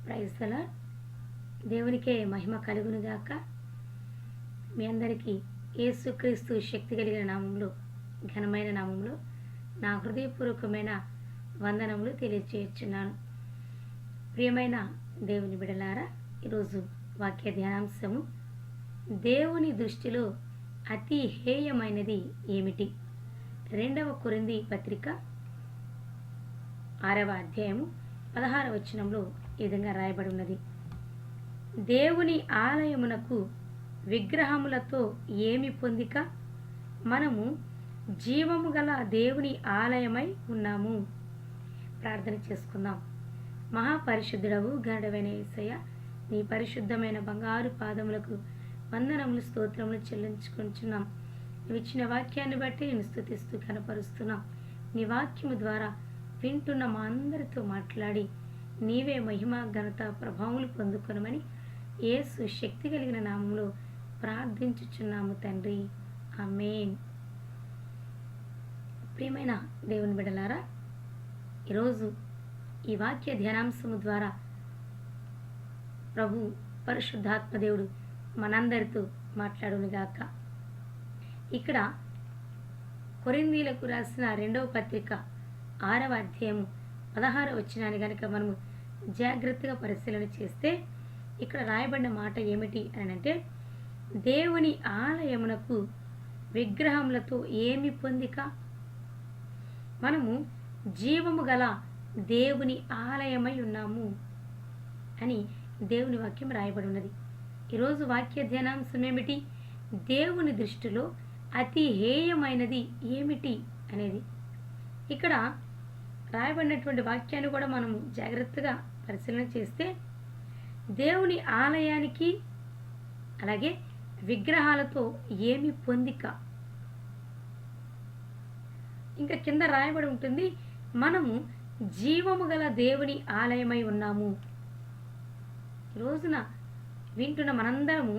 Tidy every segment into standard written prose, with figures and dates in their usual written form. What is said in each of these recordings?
Praise the lord. దేవునికే మహిమ కలుగునుగాక. మీ అందరికీ యేసుక్రీస్తు శక్తి కలిగిన నామంలో, ఘనమైన నామంలో నా హృదయపూర్వకమైన వందనములు తెలియజేయుచున్నాను. ప్రియమైన దేవుని బిడలారా, ఈరోజు వాక్య ధ్యానాంశము, దేవుని దృష్టిలో అతి హేయమైనది ఏమిటి? 2వ కొరింథీ పత్రిక 6వ అధ్యాయము 16వ వచనంలో ఈ విధంగా రాయబడి ఉన్నది. దేవుని ఆలయమునకు విగ్రహములతో ఏమి పొందిక? మనము జీవము గల దేవుని ఆలయమై ఉన్నాము. ప్రార్థన చేసుకుందాం. మహాపరిశుద్ధుడవు, గరుడవైన యేసయ్య, నీ పరిశుద్ధమైన బంగారు పాదములకు వందనములు, స్తోత్రములు చెల్లించుకుంటున్నాం. నువ్వు ఇచ్చిన వాక్యాన్ని బట్టి నేను స్తుతిస్తూ కనపరుస్తున్నాం. నీ వాక్యము ద్వారా వింటున్న మా అందరితో మాట్లాడి నీవే మహిమ, ఘనత, ప్రభావములు పొందుకొనమని యేసు శక్తి కలిగిన నామంలో ప్రార్థించుచున్నాము తండ్రి, ఆమేన్. ప్రియమైన దేవుని బిడ్డలారా, ఈరోజు ఈ వాక్య ధ్యానాంశము ద్వారా ప్రభు పరిశుద్ధాత్మ దేవుడు మనందరితో మాట్లాడునుగాక. ఇక్కడ కొరింథీలకు రాసిన 2వ పత్రిక 6వ అధ్యాయము 16వ వచనాన్ని కనుక మనము జాగ్రత్తగా పరిశీలన చేస్తే ఇక్కడ రాయబడిన మాట ఏమిటి అని అంటే, దేవుని ఆలయమునకు విగ్రహములతో ఏమి పొందిక? మనము జీవము గల దేవుని ఆలయమై ఉన్నాము అని దేవుని వాక్యం రాయబడి ఉన్నది. ఈరోజు వాక్య ధ్యానాంశం ఏమిటి? దేవుని దృష్టిలో అతి హేయమైనది ఏమిటి అనేది. ఇక్కడ రాయబడినటువంటి వాక్యాన్ని కూడా మనము జాగ్రత్తగా పరిశీలన చేస్తే, దేవుని ఆలయానికి అలాగే విగ్రహాలతో ఏమి పొందిక? ఇంకా కింద రాయబడి ఉంటుంది, మనము జీవము గల దేవుని ఆలయమై ఉన్నాము. ఈ రోజున వింటున్న మనందరము,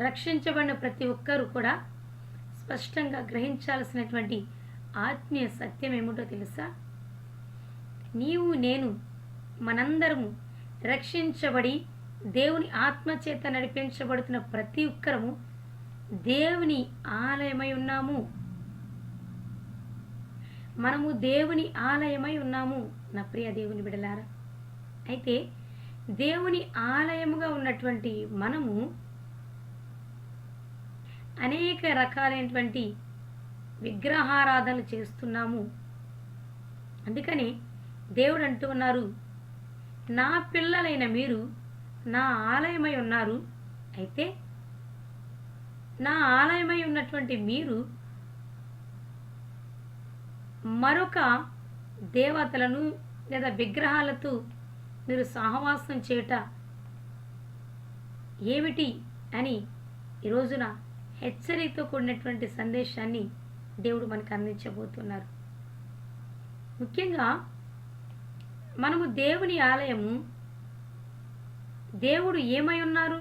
రక్షించబడిన ప్రతి ఒక్కరూ కూడా స్పష్టంగా గ్రహించాల్సినటువంటి ఆత్మీయ సత్యం ఏమిటో తెలుసా? నీవు, నేను, మనందరము రక్షించబడి దేవుని ఆత్మచేత నడిపించబడుతున్న ప్రతి ఒక్కరము దేవుని ఆలయమై ఉన్నాము. మనము దేవుని ఆలయమై ఉన్నాము నా ప్రియ దేవుని బిడ్డలారా. అయితే దేవుని ఆలయముగా ఉన్నటువంటి మనము అనేక రకాలైనటువంటి విగ్రహారాధనలు చేస్తున్నాము. అందుకని దేవుడు అంటూ ఉన్నారు, నా పిల్లలైన మీరు నా ఆలయమై ఉన్నారు. అయితే నా ఆలయమై ఉన్నటువంటి మీరు మరొక దేవతలను లేదా విగ్రహాలతో మీరు సహవాసం చేయుట ఏమిటి అని ఈ రోజున హెచ్చరికతో కూడినటువంటి సందేశాన్ని దేవుడు మనకు అందించబోతున్నారు. ముఖ్యంగా మనము దేవుని ఆలయము. దేవుడు ఏమై ఉన్నారు?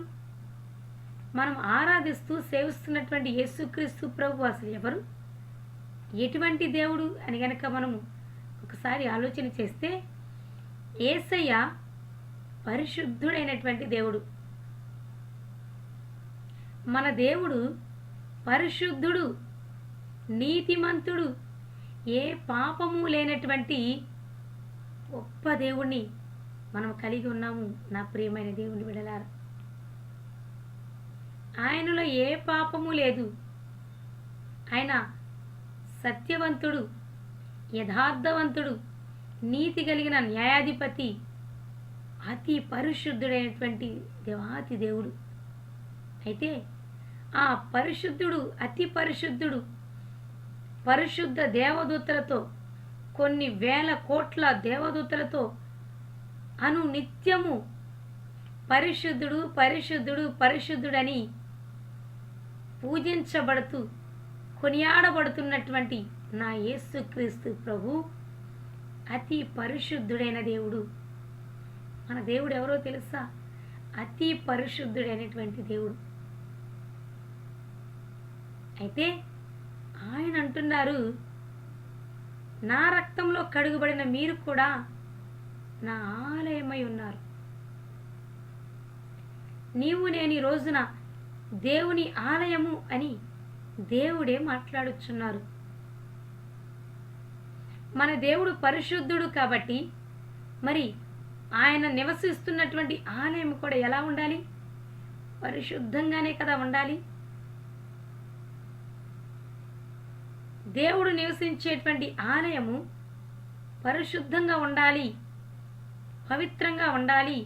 మనం ఆరాధిస్తూ సేవిస్తున్నటువంటి యేసుక్రీస్తు ప్రభు అసలు ఎవరు, ఎటువంటి దేవుడు అని గనక మనము ఒకసారి ఆలోచన చేస్తే, యేసయ్య పరిశుద్ధుడైనటువంటి దేవుడు. మన దేవుడు పరిశుద్ధుడు, నీతిమంతుడు, ఏ పాపము లేనటువంటి గొప్ప దేవుణ్ణి మనం కలిగి ఉన్నాము నా ప్రియమైన దేవుని బిడ్డలారా. ఆయనలో ఏ పాపము లేదు. ఆయన సత్యవంతుడు, యథార్థవంతుడు, నీతి కలిగిన న్యాయాధిపతి, అతి పరిశుద్ధుడైనటువంటి దేవాతి దేవుడు. అయితే ఆ పరిశుద్ధుడు, అతి పరిశుద్ధుడు, పరిశుద్ధ దేవదూతలతో, కొన్ని వేల కోట్ల దేవదూతలతో నిత్యము పరిశుద్ధుడు, పరిశుద్ధుడు, పరిశుద్ధుడని పూజించబడుతూ కొనియాడబడుతున్నటువంటి నా యేసుక్రీస్తు ప్రభు అతి పరిశుద్ధుడైన దేవుడు. మన దేవుడు ఎవరో తెలుసా? అతి పరిశుద్ధుడైనటువంటి దేవుడు. అయితే ఆయన అంటున్నారు, నా రక్తంలో కడుగుబడిన మీరు కూడా నా ఆలయమై ఉన్నారు. నీవు నేను ఈ రోజున దేవుని ఆలయము అని దేవుడే మాట్లాడుచున్నారు. మన దేవుడు పరిశుద్ధుడు కాబట్టి మరి ఆయన నివసిస్తున్నటువంటి ఆలయం కూడా ఎలా ఉండాలి? పరిశుద్ధంగానే కదా ఉండాలి. దేవుడు నివసించేటువంటి ఆలయము పరిశుద్ధంగా ఉండాలి, పవిత్రంగా ఉండాలి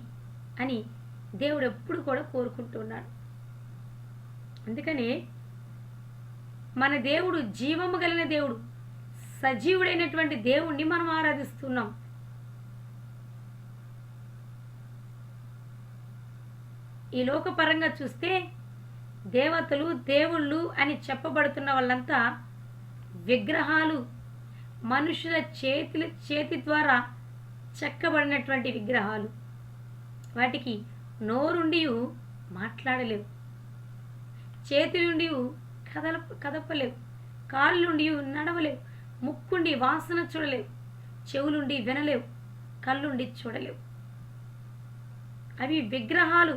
అని దేవుడు ఎప్పుడు కూడా కోరుకుంటున్నాడు. అందుకనే మన దేవుడు జీవము కలిగిన దేవుడు, సజీవుడైనటువంటి దేవుణ్ణి మనం ఆరాధిస్తున్నాం. ఈ లోకపరంగా చూస్తే దేవతలు, దేవుళ్ళు అని చెప్పబడుతున్న వాళ్ళంతా విగ్రహాలు, మనుషుల చేతి ద్వారా చెక్కబడినటువంటి విగ్రహాలు. వాటికి నోరుండి మాట్లాడలేవు, చేతులుండి కదపలేవు, కాళ్ళుండి నడవలేవు, ముక్కుండి వాసన చూడలేవు, చెవులుండి వినలేవు, కళ్ళుండి చూడలేవు. అవి విగ్రహాలు.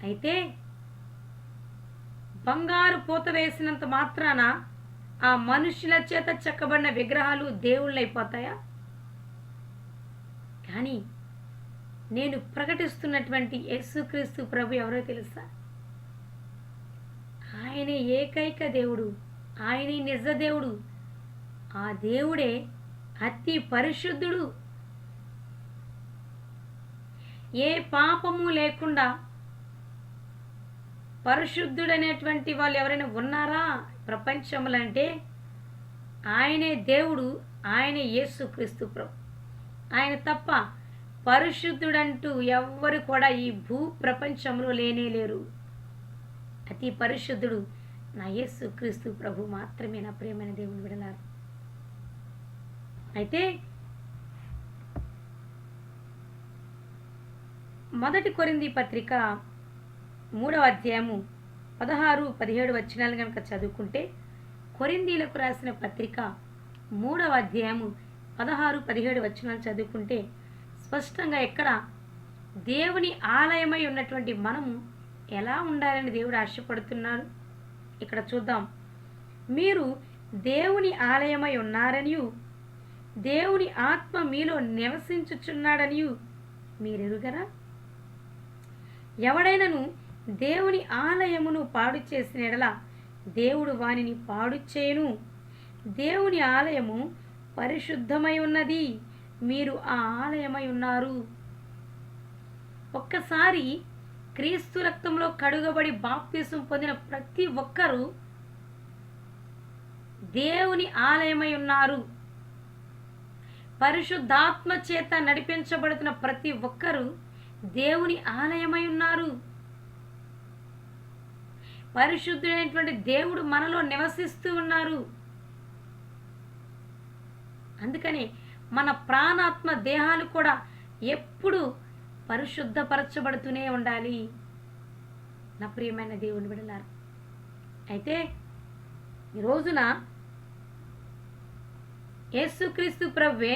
అయితే బంగారు పూత వేసినంత మాత్రాన ఆ మనుషుల చేత చెక్కబడిన విగ్రహాలు దేవుళ్ళైపోతాయా? కానీ నేను ప్రకటిస్తున్నటువంటి యేసుక్రీస్తు ప్రభు ఎవరో తెలుసా? ఆయనే ఏకైక దేవుడు, ఆయనే నిజ దేవుడు. ఆ దేవుడే అతి పరిశుద్ధుడు. ఏ పాపము లేకుండా పరిశుద్ధుడనేటువంటి వాళ్ళు ఎవరైనా ఉన్నారా ప్రపంచంలో అంటే ఆయనే దేవుడు, ఆయనే యేసుక్రీస్తు ప్రభు. ఆయన తప్ప పరిశుద్ధుడంటూ ఎవ్వరు కూడా ఈ భూ ప్రపంచంలో లేనే లేరు. అతి పరిశుద్ధుడు నా యేసుక్రీస్తు ప్రభు మాత్రమే. నా ప్రియమైన దేవుని బిడ్డలారా, అయితే మొదటి కొరింథీ పత్రిక 3వ అధ్యాయము 16-17 వచనాలు కనుక చదువుకుంటే, కొరింథీలకు రాసిన పత్రిక 3వ అధ్యాయము 16-17 వచనాలు చదువుకుంటే స్పష్టంగా ఎక్కడ దేవుని ఆలయమై ఉన్నటువంటి మనము ఎలా ఉండాలని దేవుడు ఆశపడుతున్నాడు ఇక్కడ చూద్దాం. మీరు దేవుని ఆలయమై ఉన్నారనియు దేవుని ఆత్మ మీలో నివసించుచున్నాడనియు మీరెరుగరా? ఎవడైనను దేవుని ఆలయమును పాడు చేసిన ఎడల దేవుడు వానిని పాడు చేయును. దేవుని ఆలయము పరిశుద్ధమై ఉన్నది, మీరు ఆ ఆలయమై ఉన్నారు. ఒక్కసారి క్రీస్తు రక్తంలో కడుగబడి బాప్తిసం పొందిన ప్రతి ఒక్కరూ దేవుని ఆలయమై ఉన్నారు. పరిశుద్ధాత్మ చేత నడిపించబడుతున్న ప్రతి ఒక్కరూ దేవుని ఆలయమై ఉన్నారు. పరిశుద్ధుడైనటువంటి దేవుడు మనలో నివసిస్తూ ఉన్నారు. అందుకని మన ప్రాణాత్మ దేహాలు కూడా ఎప్పుడు పరిశుద్ధపరచబడుతూనే ఉండాలి. నా ప్రియమైన దేవుని బిడ్డలారా, అయితే ఈ రోజున యేసుక్రీస్తు ప్రభువే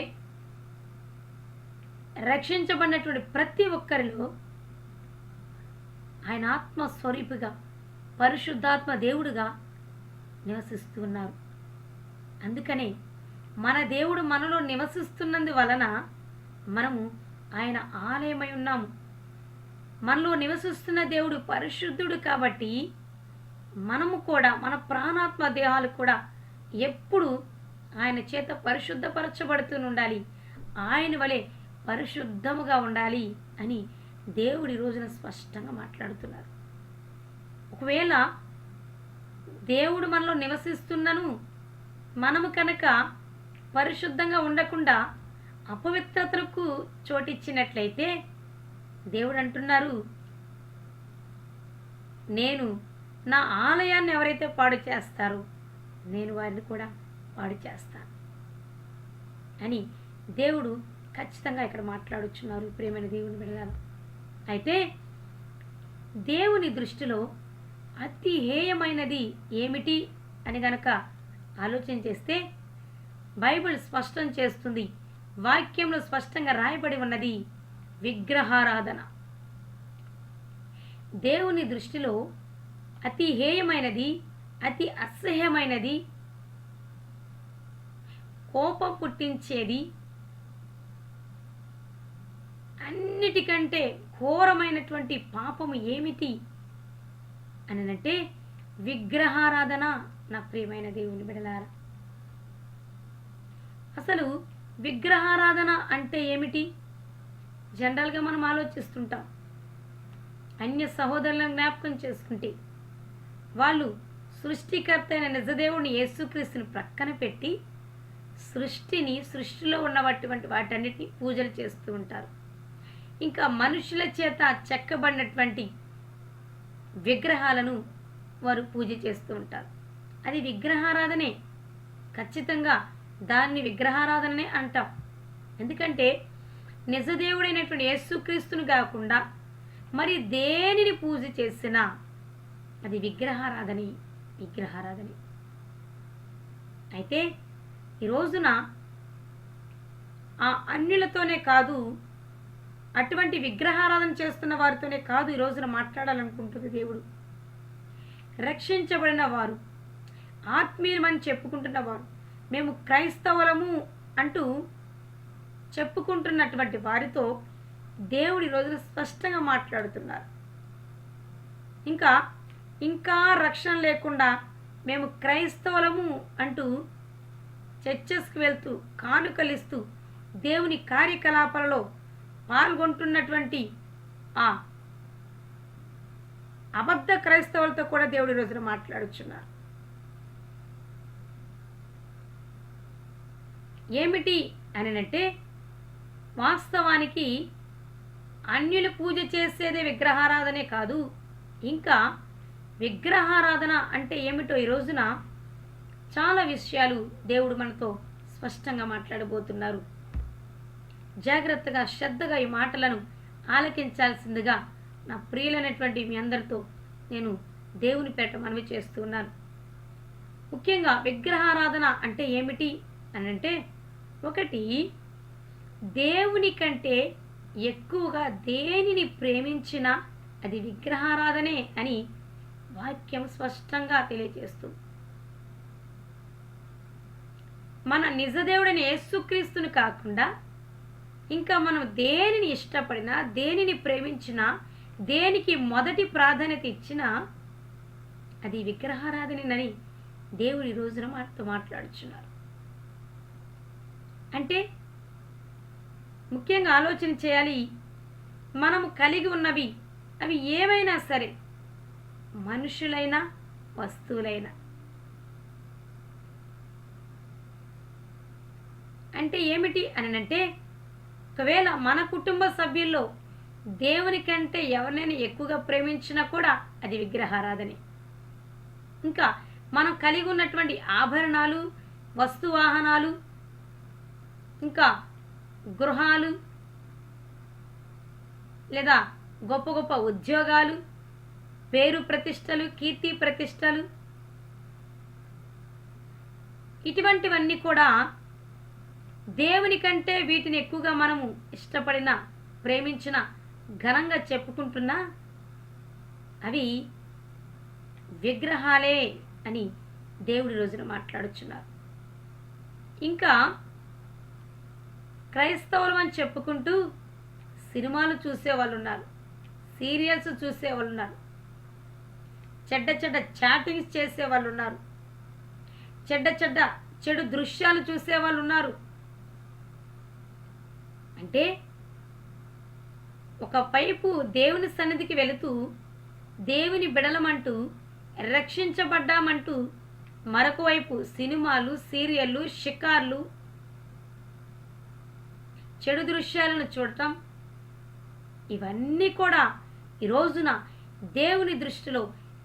రక్షించబడినటువంటి ప్రతి ఒక్కరిలో ఆయన ఆత్మస్వరూపిగా, పరిశుద్ధాత్మ దేవుడుగా నివసిస్తూ ఉన్నారు. అందుకనే మన దేవుడు మనలో నివసిస్తున్నందు వలన మనము ఆయన ఆలయమై ఉన్నాము. మనలో నివసిస్తున్న దేవుడు పరిశుద్ధుడు కాబట్టి మనము కూడా, మన ప్రాణాత్మ దేహాలు కూడా ఎప్పుడు ఆయన చేత పరిశుద్ధపరచబడుతూ ఉండాలి, ఆయన వలె పరిశుద్ధముగా ఉండాలి అని దేవుడి రోజున స్పష్టంగా మాట్లాడుతున్నారు. ఒకవేళ దేవుడు మనలో నివసిస్తున్నను మనము కనుక పరిశుద్ధంగా ఉండకుండా అపవిత్రతలకు చోటిచ్చినట్లయితే దేవుడు అంటున్నారు, నేను నా ఆలయాన్ని ఎవరైతే పాడు చేస్తారో నేను వారిని కూడా పాడు చేస్తాను అని దేవుడు ఖచ్చితంగా ఇక్కడ మాట్లాడుచున్నారు. ప్రియమైన దేవుని బిడ్డలారా, అయితే దేవుని దృష్టిలో అతి హేయమైనది ఏమిటి అని గనక ఆలోచన చేస్తే బైబిల్ స్పష్టం చేస్తుంది, వాక్యంలో స్పష్టంగా రాయబడి ఉన్నది. విగ్రహారాధన దేవుని దృష్టిలో అతి హేయమైనది, అతి అసహ్యమైనది, కోపం పుట్టించేది, అన్నిటికంటే ఘోరమైనటువంటి పాపము ఏమిటి అని అంటే విగ్రహారాధన. నా ప్రియమైన దేవుని బిడ్డలారా, అసలు విగ్రహారాధన అంటే ఏమిటి? జనరల్గా మనం ఆలోచిస్తుంటాం. అన్య సహోదరులను జ్ఞాపకం చేసుకుంటే వాళ్ళు సృష్టికర్త అయిన నిజదేవుని యేసుక్రీస్తుని ప్రక్కన పెట్టి సృష్టిలో ఉన్నటువంటి వాటన్నిటిని పూజలు చేస్తూ ఉంటారు. ఇంకా మనుషుల చేత చెక్కబడినటువంటి విగ్రహాలను వారు పూజ చేస్తూ ఉంటారు. అది విగ్రహారాధనే, ఖచ్చితంగా దాన్ని విగ్రహారాధననే అంటాం. ఎందుకంటే నిజదేవుడైనటువంటి యేసుక్రీస్తుని కాకుండా మరి దేనిని పూజ చేసినా అది విగ్రహారాధని. అయితే ఈ రోజున ఆ అన్యులతోనే కాదు, అటువంటి విగ్రహారాధన చేస్తున్న వారితోనే కాదు ఈ రోజున మాట్లాడాలనుకుంటుంది దేవుడు. రక్షించబడిన వారు, ఆత్మీయులమని చెప్పుకుంటున్న వారు, మేము క్రైస్తవులము అంటూ చెప్పుకుంటున్నటువంటి వారితో దేవుడు ఈ రోజున స్పష్టంగా మాట్లాడుతున్నారు. ఇంకా రక్షణ లేకుండా మేము క్రైస్తవులము అంటూ చర్చెస్కి వెళ్తూ కానుకలిస్తూ దేవుని కార్యకలాపాలలో పాల్గొంటున్నటువంటి ఆ అబద్ధ క్రైస్తవులతో కూడా దేవుడి రోజున మాట్లాడుచున్నారు. ఏమిటి అని అంటే వాస్తవానికి అన్యులు పూజ చేసేదే విగ్రహారాధనే కాదు, ఇంకా విగ్రహారాధన అంటే ఏమిటో ఈ రోజున చాలా విషయాలు దేవుడు మనతో స్పష్టంగా మాట్లాడబోతున్నారు. జాగ్రత్తగా శ్రద్ధగా ఈ మాటలను ఆలకించాల్సిందిగా నా ప్రియులైనటువంటి మీ అందరితో నేను దేవుని పేట మనవి చేస్తున్నాను. ముఖ్యంగా విగ్రహారాధన అంటే ఏమిటి అని అంటే, ఒకటి, దేవుని కంటే ఎక్కువగా దేనిని ప్రేమించినా అది విగ్రహారాధనే అని వాక్యం స్పష్టంగా తెలియజేస్తుంది. మన నిజదేవుడైన యేసుక్రీస్తుని కాకుండా ఇంకా మనం దేనిని ఇష్టపడినా, దేనిని ప్రేమించినా, దేనికి మొదటి ప్రాధాన్యత ఇచ్చినా అది విగ్రహారాధనేనని దేవుడు ఈ రోజున మనతో మాట్లాడుచున్నారు. అంటే ముఖ్యంగా ఆలోచన చేయాలి, మనము కలిగి ఉన్నవి అవి ఏమైనా సరే, మనుషులైనా వస్తువులైనా. అంటే ఏమిటి అని అంటే, ఒకవేళ మన కుటుంబ సభ్యుల్లో దేవుని కంటే ఎవరినైనా ఎక్కువగా ప్రేమించినా కూడా అది విగ్రహారాధనే. ఇంకా మనం కలిగి ఉన్నటువంటి ఆభరణాలు, వస్తువాహనాలు, ఇంకా గృహాలు, లేదా గొప్ప గొప్ప ఉద్యోగాలు, పేరు ప్రతిష్టలు, కీర్తి ప్రతిష్టలు, ఇటువంటివన్నీ కూడా దేవుని కంటే వీటిని ఎక్కువగా మనము ఇష్టపడిన, ప్రేమించిన, ఘనంగా చెప్పుకుంటున్నా అవి విగ్రహాలే అని దేవుడి రోజున మాట్లాడుచున్నారు. ఇంకా క్రైస్తవులు అని చెప్పుకుంటూ సినిమాలు చూసేవాళ్ళు ఉన్నారు, సీరియల్స్ చూసేవాళ్ళు ఉన్నారు, చెడ్డ చాటింగ్స్ చేసేవాళ్ళు ఉన్నారు, చెడు దృశ్యాలు చూసేవాళ్ళు ఉన్నారు. అంటే ఒకవైపు దేవుని సన్నిధికి వెళుతూ దేవుని బిడలమంటూ రక్షించబడ్డామంటూ మరొక వైపు సినిమాలు, సీరియళ్ళు, షికార్లు, చెడు దృశ్యాలను చూడటం, ఇవన్నీ కూడా ఈ రోజున దేవుని దృష్టిలో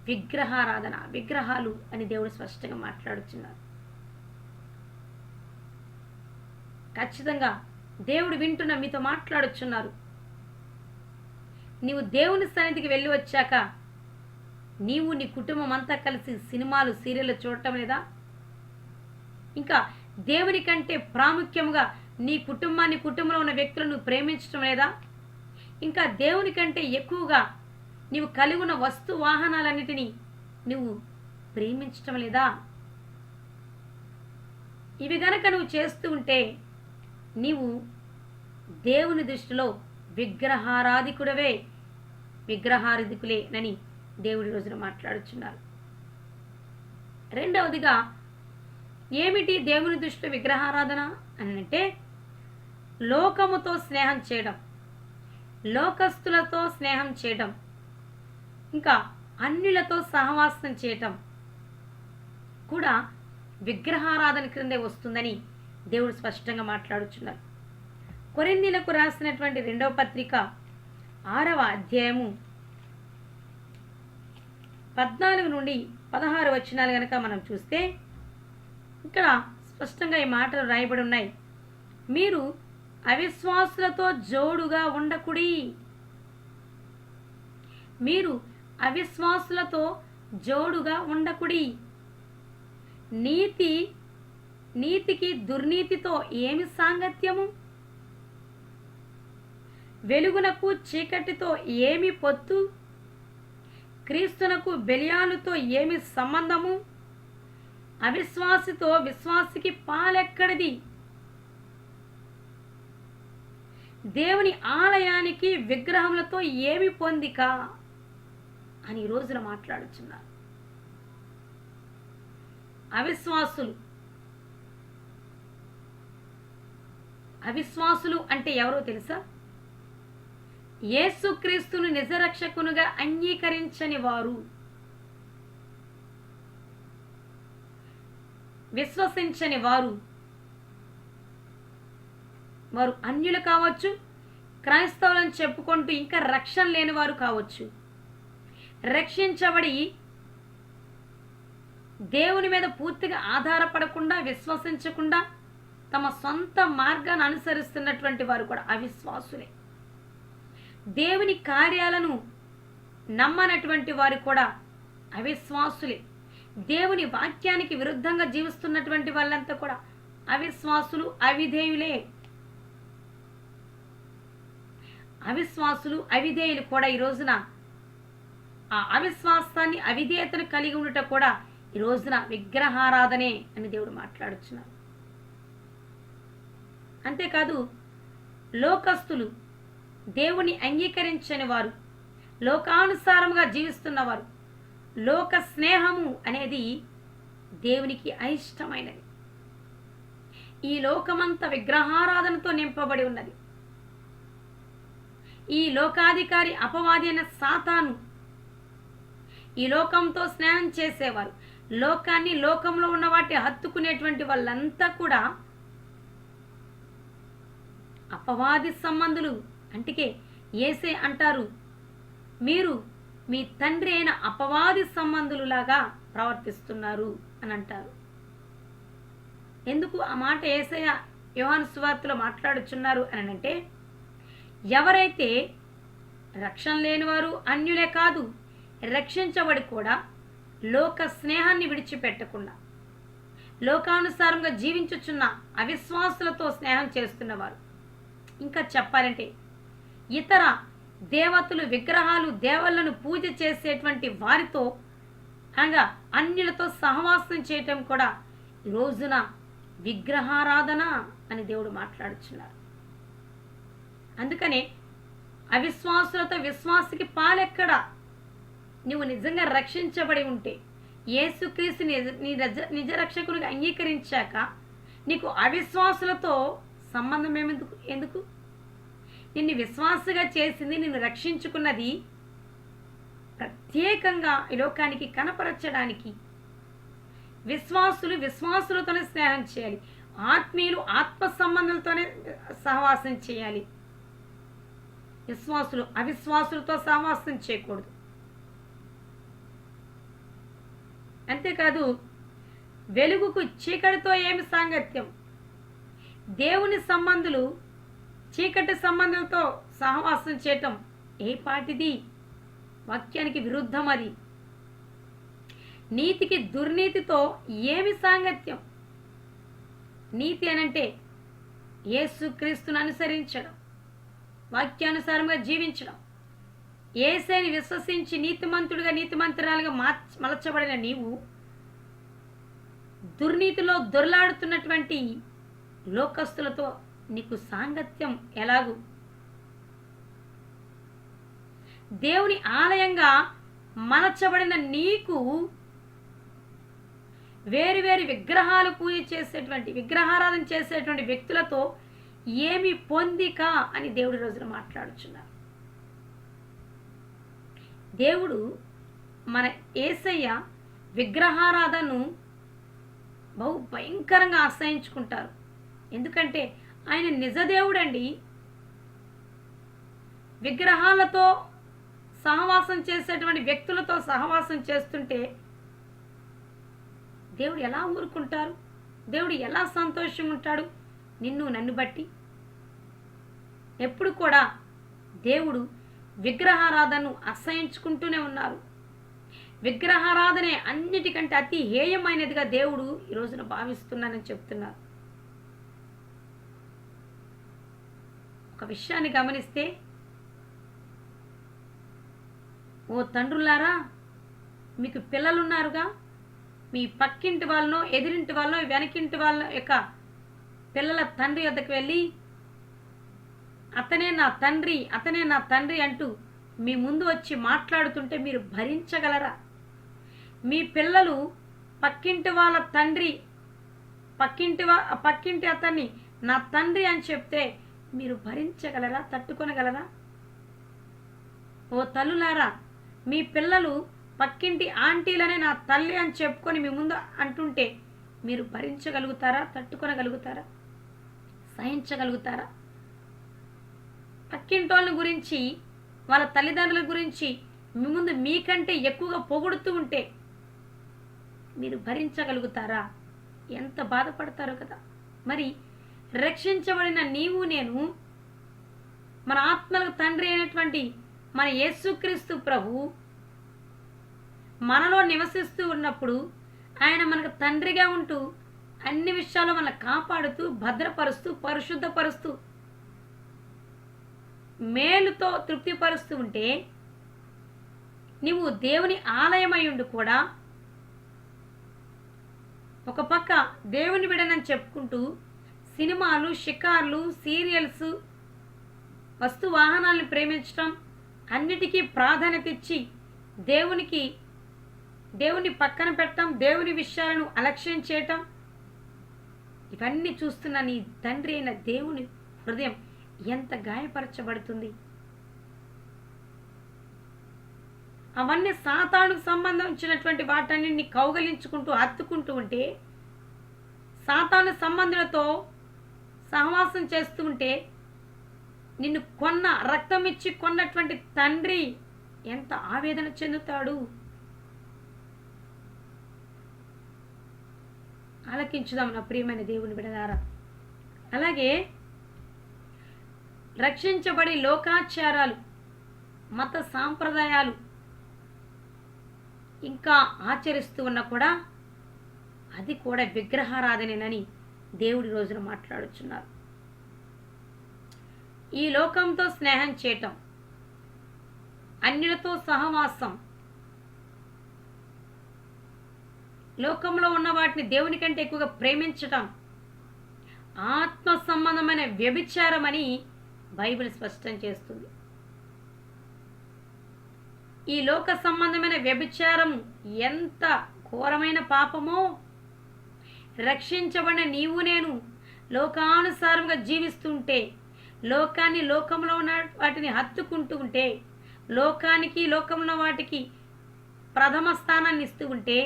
విగ్రహారాధన, విగ్రహాలు అని దేవుడు స్పష్టంగా మాట్లాడుతున్నారు. ఖచ్చితంగా దేవుడు వింటున్న మీతో మాట్లాడుచున్నారు. నీవు దేవుని సన్నిధికి వెళ్ళి వచ్చాక నీవు నీ కుటుంబం అంతా కలిసి సినిమాలు, సీరియళ్ళు చూడటం లేదా? ఇంకా దేవుని కంటే ప్రాముఖ్యముగా నీ కుటుంబాన్ని, కుటుంబంలో ఉన్న వ్యక్తులను ప్రేమించడం లేదా? ఇంకా దేవుని కంటే ఎక్కువగా నీవు కలిగి ఉన్న వస్తు వాహనాలన్నిటినీ నువ్వు ప్రేమించటం లేదా? ఇవి గనక నువ్వు చేస్తూ ఉంటే నీవు దేవుని దృష్టిలో విగ్రహారాధికుడవే, విగ్రహారాధికులేనని దేవుడి రోజున మాట్లాడుచున్నారు. రెండవదిగా ఏమిటి దేవుని దృష్టిలో విగ్రహారాధన అని అంటే, లోకముతో స్నేహం చేయడం, లోకస్తులతో స్నేహం చేయడం, ఇంకా అన్యులతో సహవాసం చేయటం కూడా విగ్రహారాధన క్రిందే వస్తుందని దేవుడు స్పష్టంగా మాట్లాడుచున్నారు. కొరింథీయులకు రాసినటువంటి 2వ పత్రిక 6వ అధ్యాయము 14 నుండి 16 వచనాలు కనుక మనం చూస్తే ఇక్కడ స్పష్టంగా ఈ మాటలు రాయబడి ఉన్నాయి. మీరు అవిశ్వాసులతో జోడుగా ఉండకుడి. మీరు అవిశ్వాసులతో జోడుగా ఉండకుడి. నీతికి దుర్నీతితో ఏమి సాంగత్యము? వెలుగునకు చీకటితో ఏమి పొత్తు? క్రీస్తునకు బెలియాలుతో ఏమి సంబంధము? అవిశ్వాసితో విశ్వాసికి పాలెక్కడిది? దేవుని ఆలయానికి విగ్రహములతో ఏమి పొందిక అని ఈ రోజున మాట్లాడుచున్నారు. అవిశ్వాసులు అంటే ఎవరో తెలుసా? యేసుక్రీస్తును నిజరక్షకునిగా అంగీకరించని వారు, విశ్వసించని వారు, వారు అన్యులు కావచ్చు, క్రైస్తవులను చెప్పుకుంటూ ఇంకా రక్షణ లేని వారు కావచ్చు. రక్షించబడి దేవుని మీద పూర్తిగా ఆధారపడకుండా, విశ్వసించకుండా తమ సొంత మార్గాన్ని అనుసరిస్తున్నటువంటి వారు కూడా అవిశ్వాసులే. దేవుని కార్యాలను నమ్మనటువంటి వారు కూడా అవిశ్వాసులే. దేవుని వాక్యానికి విరుద్ధంగా జీవిస్తున్నటువంటి వాళ్ళంతా కూడా అవిశ్వాసులు, అవిధేయులే. అవిశ్వాసులు, అవిధేయులు కూడా ఈ రోజున ఆ అవిశ్వాసాన్ని, అవిధేయతను కలిగి ఉండట కూడా ఈ రోజున విగ్రహారాధనే అని దేవుడు మాట్లాడుచున్నారు. అంతేకాదు, లోకస్తులు, దేవుని అంగీకరించని వారు, లోకానుసారంగా జీవిస్తున్నవారు, లోక స్నేహము అనేది దేవునికి అయిష్టమైనది. ఈ లోకమంతా విగ్రహారాధనతో నింపబడి ఉన్నది. ఈ లోకాధికారి అపవాది అయిన సాతాను, ఈ లోకంతో స్నేహం చేసేవారు, లోకాన్ని, లోకంలో ఉన్న వాటి హత్తుకునేటువంటి వాళ్ళంతా కూడా అపవాది సంబంధులు. అందుకే యేసే అంటారు, మీరు మీ తండ్రి అయిన అపవాది సంబంధులులాగా ప్రవర్తిస్తున్నారు అని అంటారు. ఎందుకు ఆ మాట యేసయ్య యోహాను సువార్తలో మాట్లాడుచున్నారు అని అంటే, ఎవరైతే రక్షణ లేనివారు, అన్యులే కాదు, రక్షించబడి కూడా లోక స్నేహాన్ని విడిచిపెట్టకుండా లోకానుసారంగా జీవించుచున్న అవిశ్వాసులతో స్నేహం చేస్తున్నవారు, ఇంకా చెప్పాలంటే ఇతర దేవతలు, విగ్రహాలు, దేవుళ్ళను పూజ చేసేటువంటి వారితో అనగా అన్యులతో సహవాసం చేయటం కూడా ఈ రోజున విగ్రహారాధన అని దేవుడు మాట్లాడుచున్నారు. అందుకనే అవిశ్వాసులతో విశ్వాసికి పాలెక్కడా? నువ్వు నిజంగా రక్షించబడి ఉంటే, యేసుక్రీస్తు నిజ రక్షకునిగా అంగీకరించాక నీకు అవిశ్వాసులతో సంబంధం ఎందుకు? నిన్ను విశ్వాసగా చేసింది, నిన్ను రక్షించుకున్నది ప్రత్యేకంగా ఈ లోకానికి కనపరచడానికి. విశ్వాసులతోనే స్నేహం చేయాలి. ఆత్మీయులు ఆత్మ సంబంధాలతోనే సహవాసం చేయాలి. విశ్వాసులు అవిశ్వాసులతో సహవాసం చేయకూడదు. అంతేకాదు, వెలుగుకు చీకటితో ఏమి సాంగత్యం? దేవుని సంబంధులు చీకటి సంబంధులతో సహవాసం చేయటం ఏ పాటిది? వాక్యానికి విరుద్ధం అది. నీతికి దుర్నీతితో ఏమి సాంగత్యం? నీతి అనంటే యేసుక్రీస్తును అనుసరించడం, వాక్యానుసారంగా జీవించడం. యేసుని విశ్వసించి నీతిమంతుడిగా నీతిమంతురాలుగా మలచబడిన నీవు దుర్నీతిలో దొర్లాడుతున్నటువంటి లోకస్తులతో నీకు సాంగత్యం ఎలాగు? దేవుని ఆలయంగా మలచబడిన నీకు వేరు వేరు విగ్రహాలు పూజ చేసేటువంటి, విగ్రహారాధన చేసేటువంటి వ్యక్తులతో ఏమి పొందిక అని దేవుడి రోజున మాట్లాడుచున్నారు. దేవుడు మన యేసయ్య విగ్రహారాధనను బహు భయంకరంగా ఆశ్రయించుకుంటారు. ఎందుకంటే ఆయన నిజదేవుడండి. విగ్రహాలతో సహవాసం చేసేటువంటి వ్యక్తులతో సహవాసం చేస్తుంటే దేవుడు ఎలా ఊరుకుంటారు? దేవుడు ఎలా సంతోషంగా ఉంటాడు? నిన్ను నన్ను బట్టి ఎప్పుడు కూడా దేవుడు విగ్రహారాధనను అసహించుకుంటూనే ఉన్నారు. విగ్రహారాధనే అన్నిటికంటే అతి హేయమైనదిగా దేవుడు ఈ రోజున భావిస్తున్నానని చెప్తున్నారు. ఒక విషయాన్ని గమనిస్తే, ఓ తండ్రులారా, మీకు పిల్లలున్నారుగా, మీ పక్కింటి వాళ్ళనో ఎదురింటి వాళ్ళనో వెనకింటి వాళ్ళ యొక్క పిల్లల తండ్రి వద్దకు వెళ్ళి అతనే నా తండ్రి, అతనే నా తండ్రి అంటూ మీ ముందు వచ్చి మాట్లాడుతుంటే మీరు భరించగలరా? మీ పిల్లలు పక్కింటి వాళ్ళ తండ్రి, పక్కింటి అతన్ని నా తండ్రి అని చెప్తే మీరు భరించగలరా? తట్టుకొనగలరా? ఓ తల్లులారా, మీ పిల్లలు పక్కింటి ఆంటీలనే నా తల్లి అని చెప్పుకొని మీ ముందు అంటుంటే మీరు భరించగలుగుతారా? తట్టుకొనగలుగుతారా? సహించగలుగుతారా? పక్కింటోళ్ళ గురించి, వాళ్ళ తల్లిదండ్రుల గురించి మీ ముందు మీకంటే ఎక్కువగా పొగుడుతూ ఉంటే మీరు భరించగలుగుతారా? ఎంత బాధపడతారో కదా. మరి రక్షించబడిన నీవు నేను, మన ఆత్మలకు తండ్రి అయినటువంటి మన యేసుక్రీస్తు ప్రభు మనలో నివసిస్తూ ఉన్నప్పుడు ఆయన మనకు తండ్రిగా ఉంటూ అన్ని విషయాల్లో మనల్ని కాపాడుతూ, భద్రపరుస్తూ, పరిశుద్ధపరుస్తూ, మేలుతో తృప్తిపరుస్తూ ఉంటే నీవు దేవుని ఆలయమై ఉండి కూడా ఒక పక్క దేవుని బిడ్డనని చెప్పుకుంటూ సినిమాలు, షికార్లు, సీరియల్స్, వస్తు వాహనాలను ప్రేమించటం, అన్నిటికీ ప్రాధాన్యత ఇచ్చి దేవుని పక్కన పెట్టడం, దేవుని విషయాలను అలక్ష్యం చేయటం, ఇవన్నీ చూస్తున్న నీ తండ్రి అయిన దేవుని హృదయం ఎంత గాయపరచబడుతుంది. అవన్నీ సాతానుకు సంబంధించినటువంటి వాటన్నిటిని కౌగలించుకుంటూ హత్తుకుంటూ ఉంటే, సాతాను సంబంధులతో సహవాసం చేస్తూ ఉంటే, నిన్ను రక్తం ఇచ్చి కొన్నటువంటి తండ్రి ఎంత ఆవేదన చెందుతాడు. ఆలకించుదాం నా ప్రియమైన దేవుని బిడ్డలారా. అలాగే రక్షించబడి లోకాచారాలు, మత సాంప్రదాయాలు ఇంకా ఆచరిస్తూ ఉన్నా కూడా అది కూడా విగ్రహారాధనేనని దేవుడి రోజున మాట్లాడుచున్నారు. ఈ లోకంతో స్నేహం చేయటం, అన్యులతో సహవాసం, లోకంలో ఉన్న వాటిని దేవుని కంటే ఎక్కువగా ప్రేమించటం ఆత్మ సంబంధమైన వ్యభిచారం అని బైబిల్ స్పష్టం చేస్తుంది. ఈ లోక సంబంధమైన వ్యభిచారం ఎంత ఘోరమైన పాపమో, రక్షించబడిన నీవు నేను లోకానుసారంగా జీవిస్తుంటే, లోకాన్ని, లోకంలో ఉన్న వాటిని హత్తుకుంటూ ఉంటే, లోకానికి, లోకంలో వాటికి ప్రథమ స్థానాన్ని ఇస్తూ ఉంటే,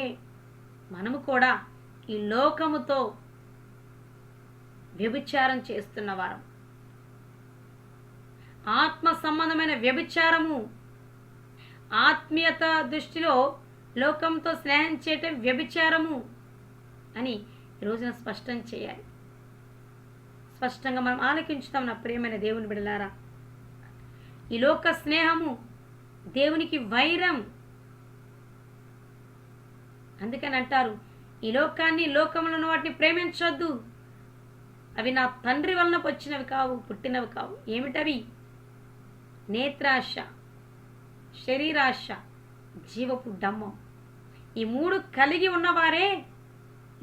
మనము కూడా ఈ లోకముతో వ్యభిచారం చేస్తున్న వారం. ఆత్మ సంబంధమైన వ్యభిచారము, ఆత్మీయత దృష్టిలో లోకంతో స్నేహం చేయటం వ్యభిచారము అని ఈ రోజున స్పష్టం చేయాలి. స్పష్టంగా మనం ఆలకించుతాం నా ప్రియమైన దేవుని బిడ్డలారా. ఈ లోక స్నేహము దేవునికి వైరం. అందుకని అంటారు, ఈ లోకాన్ని, లోకంలో ఉన్న వాటిని ప్రేమించొద్దు, అవి నా తండ్రి వలన వచ్చినవి కావు, పుట్టినవి కావు. ఏమిటవి? నేత్రాశ, శరీరాశ, జీవపు డమ్మం. ఈ 3 కలిగి ఉన్నవారే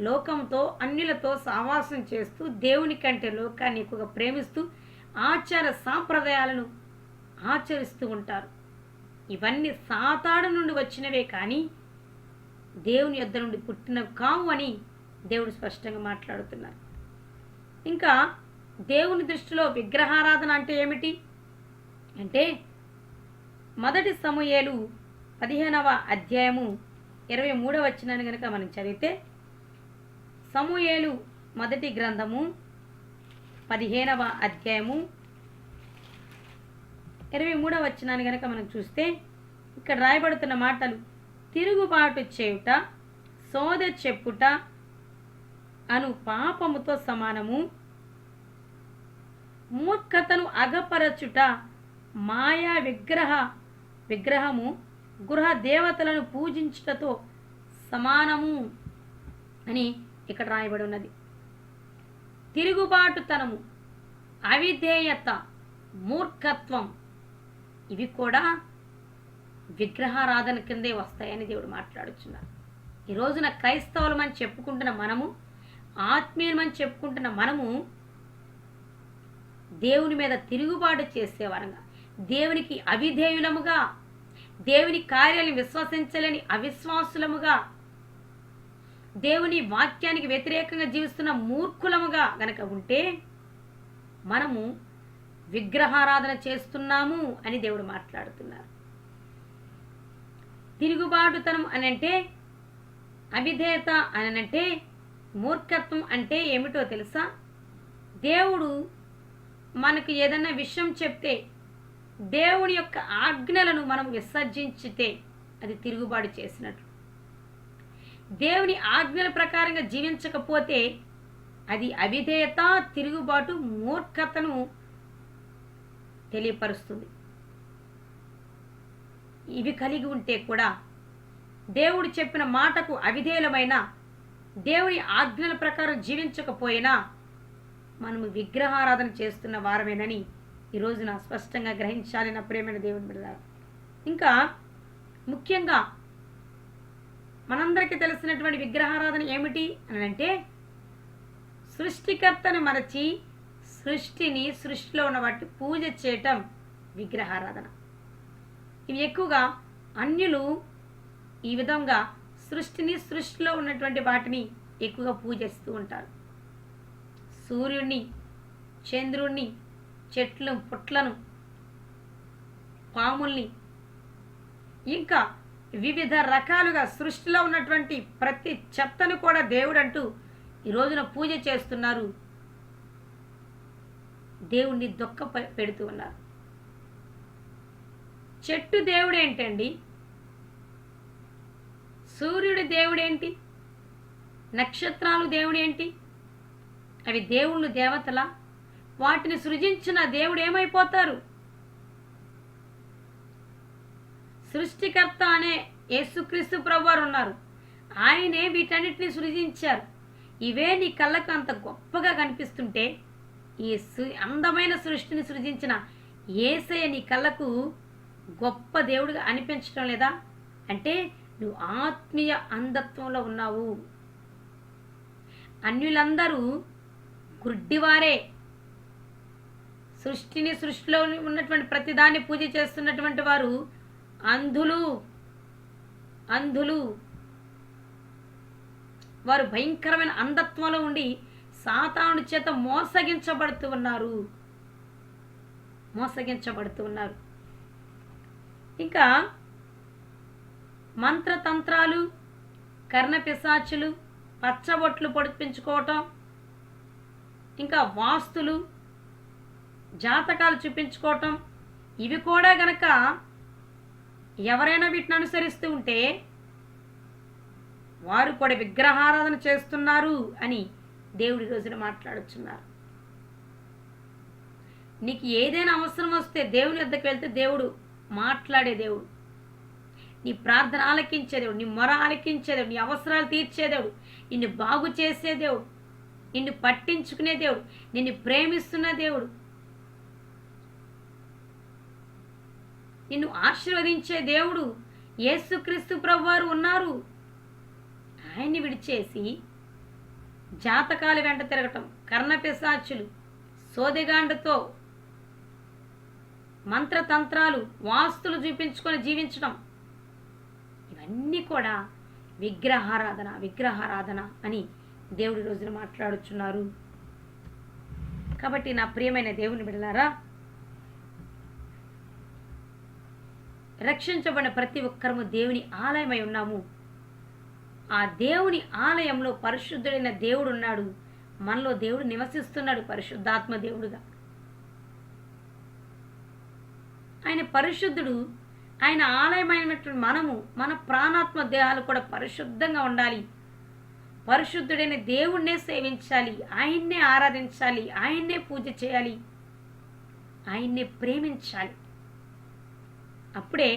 లోకంతో, అన్యులతో సావాసం చేస్తూ దేవుని కంటే లోకాన్ని ఎక్కువగా ప్రేమిస్తూ ఆచార సాంప్రదాయాలను ఆచరిస్తూ ఉంటారు. ఇవన్నీ సాతాను నుండి వచ్చినవే కానీ దేవుని యొద్ద నుండి పుట్టినవి కావు అని దేవుడు స్పష్టంగా మాట్లాడుతున్నారు. ఇంకా దేవుని దృష్టిలో విగ్రహారాధన అంటే ఏమిటి అంటే, మొదటి సమూయేలు 15వ అధ్యాయము 23వ వచనాన్ని కనుక మనం చదివితే, సమూయేలు మొదటి గ్రంథము 15వ అధ్యాయము 23వ వచనాన్ని కనుక మనం చూస్తే, ఇక్కడ రాయబడుతున్న మాటలు: తిరుగుబాటు చేయుట, సోద చెప్పుట అను పాపముతో సమానము, మూర్ఖతను అగపరచుట, మాయా విగ్రహము గృహ దేవతలను పూజించుటతో సమానము అని ఇక్కడ రాయబడి ఉన్నది. తిరుగుబాటుతనము, అవిధేయత, మూర్ఖత్వం ఇవి కూడా విగ్రహారాధన కిందే వస్తాయని దేవుడు మాట్లాడుచున్నారు. ఈ రోజున క్రైస్తవులమని చెప్పుకుంటున్న మనము, ఆత్మీయులమని చెప్పుకుంటున్న మనము దేవుని మీద తిరుగుబాటు చేసేవారంగా, దేవునికి అవిధేయులముగా, దేవుని కార్యాలను విశ్వసించలేని అవిశ్వాసులముగా, దేవుని వాక్యానికి వ్యతిరేకంగా జీవిస్తున్న మూర్ఖులముగా గనక ఉంటే మనము విగ్రహారాధన చేస్తున్నాము అని దేవుడు మాట్లాడుతున్నారు. తిరుగుబాటుతనం అని అంటే, అవిధేయత అని అంటే, మూర్ఖత్వం అంటే ఏమిటో తెలుసా? దేవుడు మనకు ఏదన్నా విషయం చెప్తే దేవుని యొక్క ఆజ్ఞలను మనం విసర్జించితే అది తిరుగుబాటు చేసినట్లు. దేవుని ఆజ్ఞల ప్రకారంగా జీవించకపోతే అది అవిధేయత, తిరుగుబాటు, మూర్ఖతను తెలియపరుస్తుంది. ఇవి కలిగి ఉంటే కూడా దేవుడు చెప్పిన మాటకు అవిధేయులమైన, దేవుని ఆజ్ఞల ప్రకారం జీవించకపోయినా మనము విగ్రహారాధన చేస్తున్న వారమేనని ఈ రోజున స్పష్టంగా గ్రహించాలి నా ప్రియమైన దేవుని బిడ్డలారా. ఇంకా ముఖ్యంగా మనందరికీ తెలిసినటువంటి విగ్రహారాధన ఏమిటి అని అంటే, సృష్టికర్తను మరచి సృష్టిలో ఉన్న వాటి పూజ చేయటం విగ్రహారాధన. ఇవి ఎక్కువగా అన్యులు ఈ విధంగా సృష్టిలో ఉన్నటువంటి వాటిని ఎక్కువగా పూజిస్తూ ఉంటారు. సూర్యుడిని, చంద్రుణ్ణి, చెట్లు పుట్లను, పాముల్ని, ఇంకా వివిధ రకాలుగా సృష్టిలో ఉన్నటువంటి ప్రతి చెత్తను కూడా దేవుడు అంటూ ఈ రోజున పూజ చేస్తున్నారు. దేవుణ్ణి దుఃఖ పెడుతూ ఉన్నారు. చెట్టు దేవుడు ఏంటండి? సూర్యుడి దేవుడేంటి? నక్షత్రాలు దేవుడేంటి? అవి దేవుళ్ళు, దేవతల? వాటిని సృజించిన దేవుడు ఏమైపోతారు? సృష్టికర్త అనే యేసుక్రీస్తు ప్రభువారు ఉన్నారు. ఆయనే వీటన్నిటిని సృజించారు. ఇవే నీ కళ్ళకు అంత గొప్పగా కనిపిస్తుంటే, ఈ అందమైన సృష్టిని సృజించిన యేసయ్య నీ కళ్ళకు గొప్ప దేవుడిగా అనిపించడం లేదా? అంటే నువ్వు ఆత్మీయ అంధత్వంలో ఉన్నావు. అన్యులందరూ గుడ్డివారే. సృష్టిలో ఉన్నటువంటి ప్రతిదాన్ని పూజ చేస్తున్నటువంటి వారు అంధులు. వారు భయంకరమైన అంధత్వంలో ఉండి సాతాను చేత మోసగించబడుతూ ఉన్నారు. ఇంకా మంత్రతంత్రాలు, కర్ణపిశాచులు, పచ్చబొట్లు పొడిపించుకోవటం, ఇంకా వాస్తులు, జాతకాలు చూపించుకోవటం, ఇవి కూడా గనక ఎవరైనా వీటిని అనుసరిస్తూ ఉంటే వారు కూడా విగ్రహారాధన చేస్తున్నారు అని దేవుడి రోజున మాట్లాడుతున్నారు. నీకు ఏదైనా అవసరం వస్తే దేవుని వద్దకు వెళ్తే దేవుడు మాట్లాడే దేవుడు, నీ ప్రార్థన ఆలకించే దేవుడు, నీ మొర ఆలకించే దేవుడు, నీ అవసరాలు తీర్చే దేవుడు, నిన్ను బాగు చేసే దేవుడు, నిన్ను పట్టించుకునే దేవుడు, నిన్ను ప్రేమిస్తున్న దేవుడు, నిన్ను ఆశీర్వదించే దేవుడు యేసుక్రీస్తు ప్రభువారు ఉన్నారు. ఆయన్ని విడిచేసి జాతకాలు వెంట తిరగటం, కర్ణపిశాచులు, సోదెగాండతో మంత్రతంత్రాలు, వాస్తులు చూపించుకొని జీవించడం, ఇవన్నీ కూడా విగ్రహారాధన అని దేవుడి రోజున మాట్లాడుచున్నారు. కాబట్టి నా ప్రియమైన దేవుని బిడ్డలారా, రక్షించబడిన ప్రతి ఒక్కరము దేవుని ఆలయమై ఉన్నాము. ఆ దేవుని ఆలయంలో పరిశుద్ధుడైన దేవుడు ఉన్నాడు. మనలో దేవుడు నివసిస్తున్నాడు పరిశుద్ధాత్మ దేవుడుగా. ఆయన పరిశుద్ధుడు. ఆయన ఆలయమైనటువంటి మనము, మన ప్రాణాత్మ దేహాలు కూడా పరిశుద్ధంగా ఉండాలి. పరిశుద్ధుడైన దేవుణ్ణే సేవించాలి, ఆయన్నే ఆరాధించాలి, ఆయన్నే పూజ చేయాలి, ఆయన్నే ప్రేమించాలి. అప్పుడే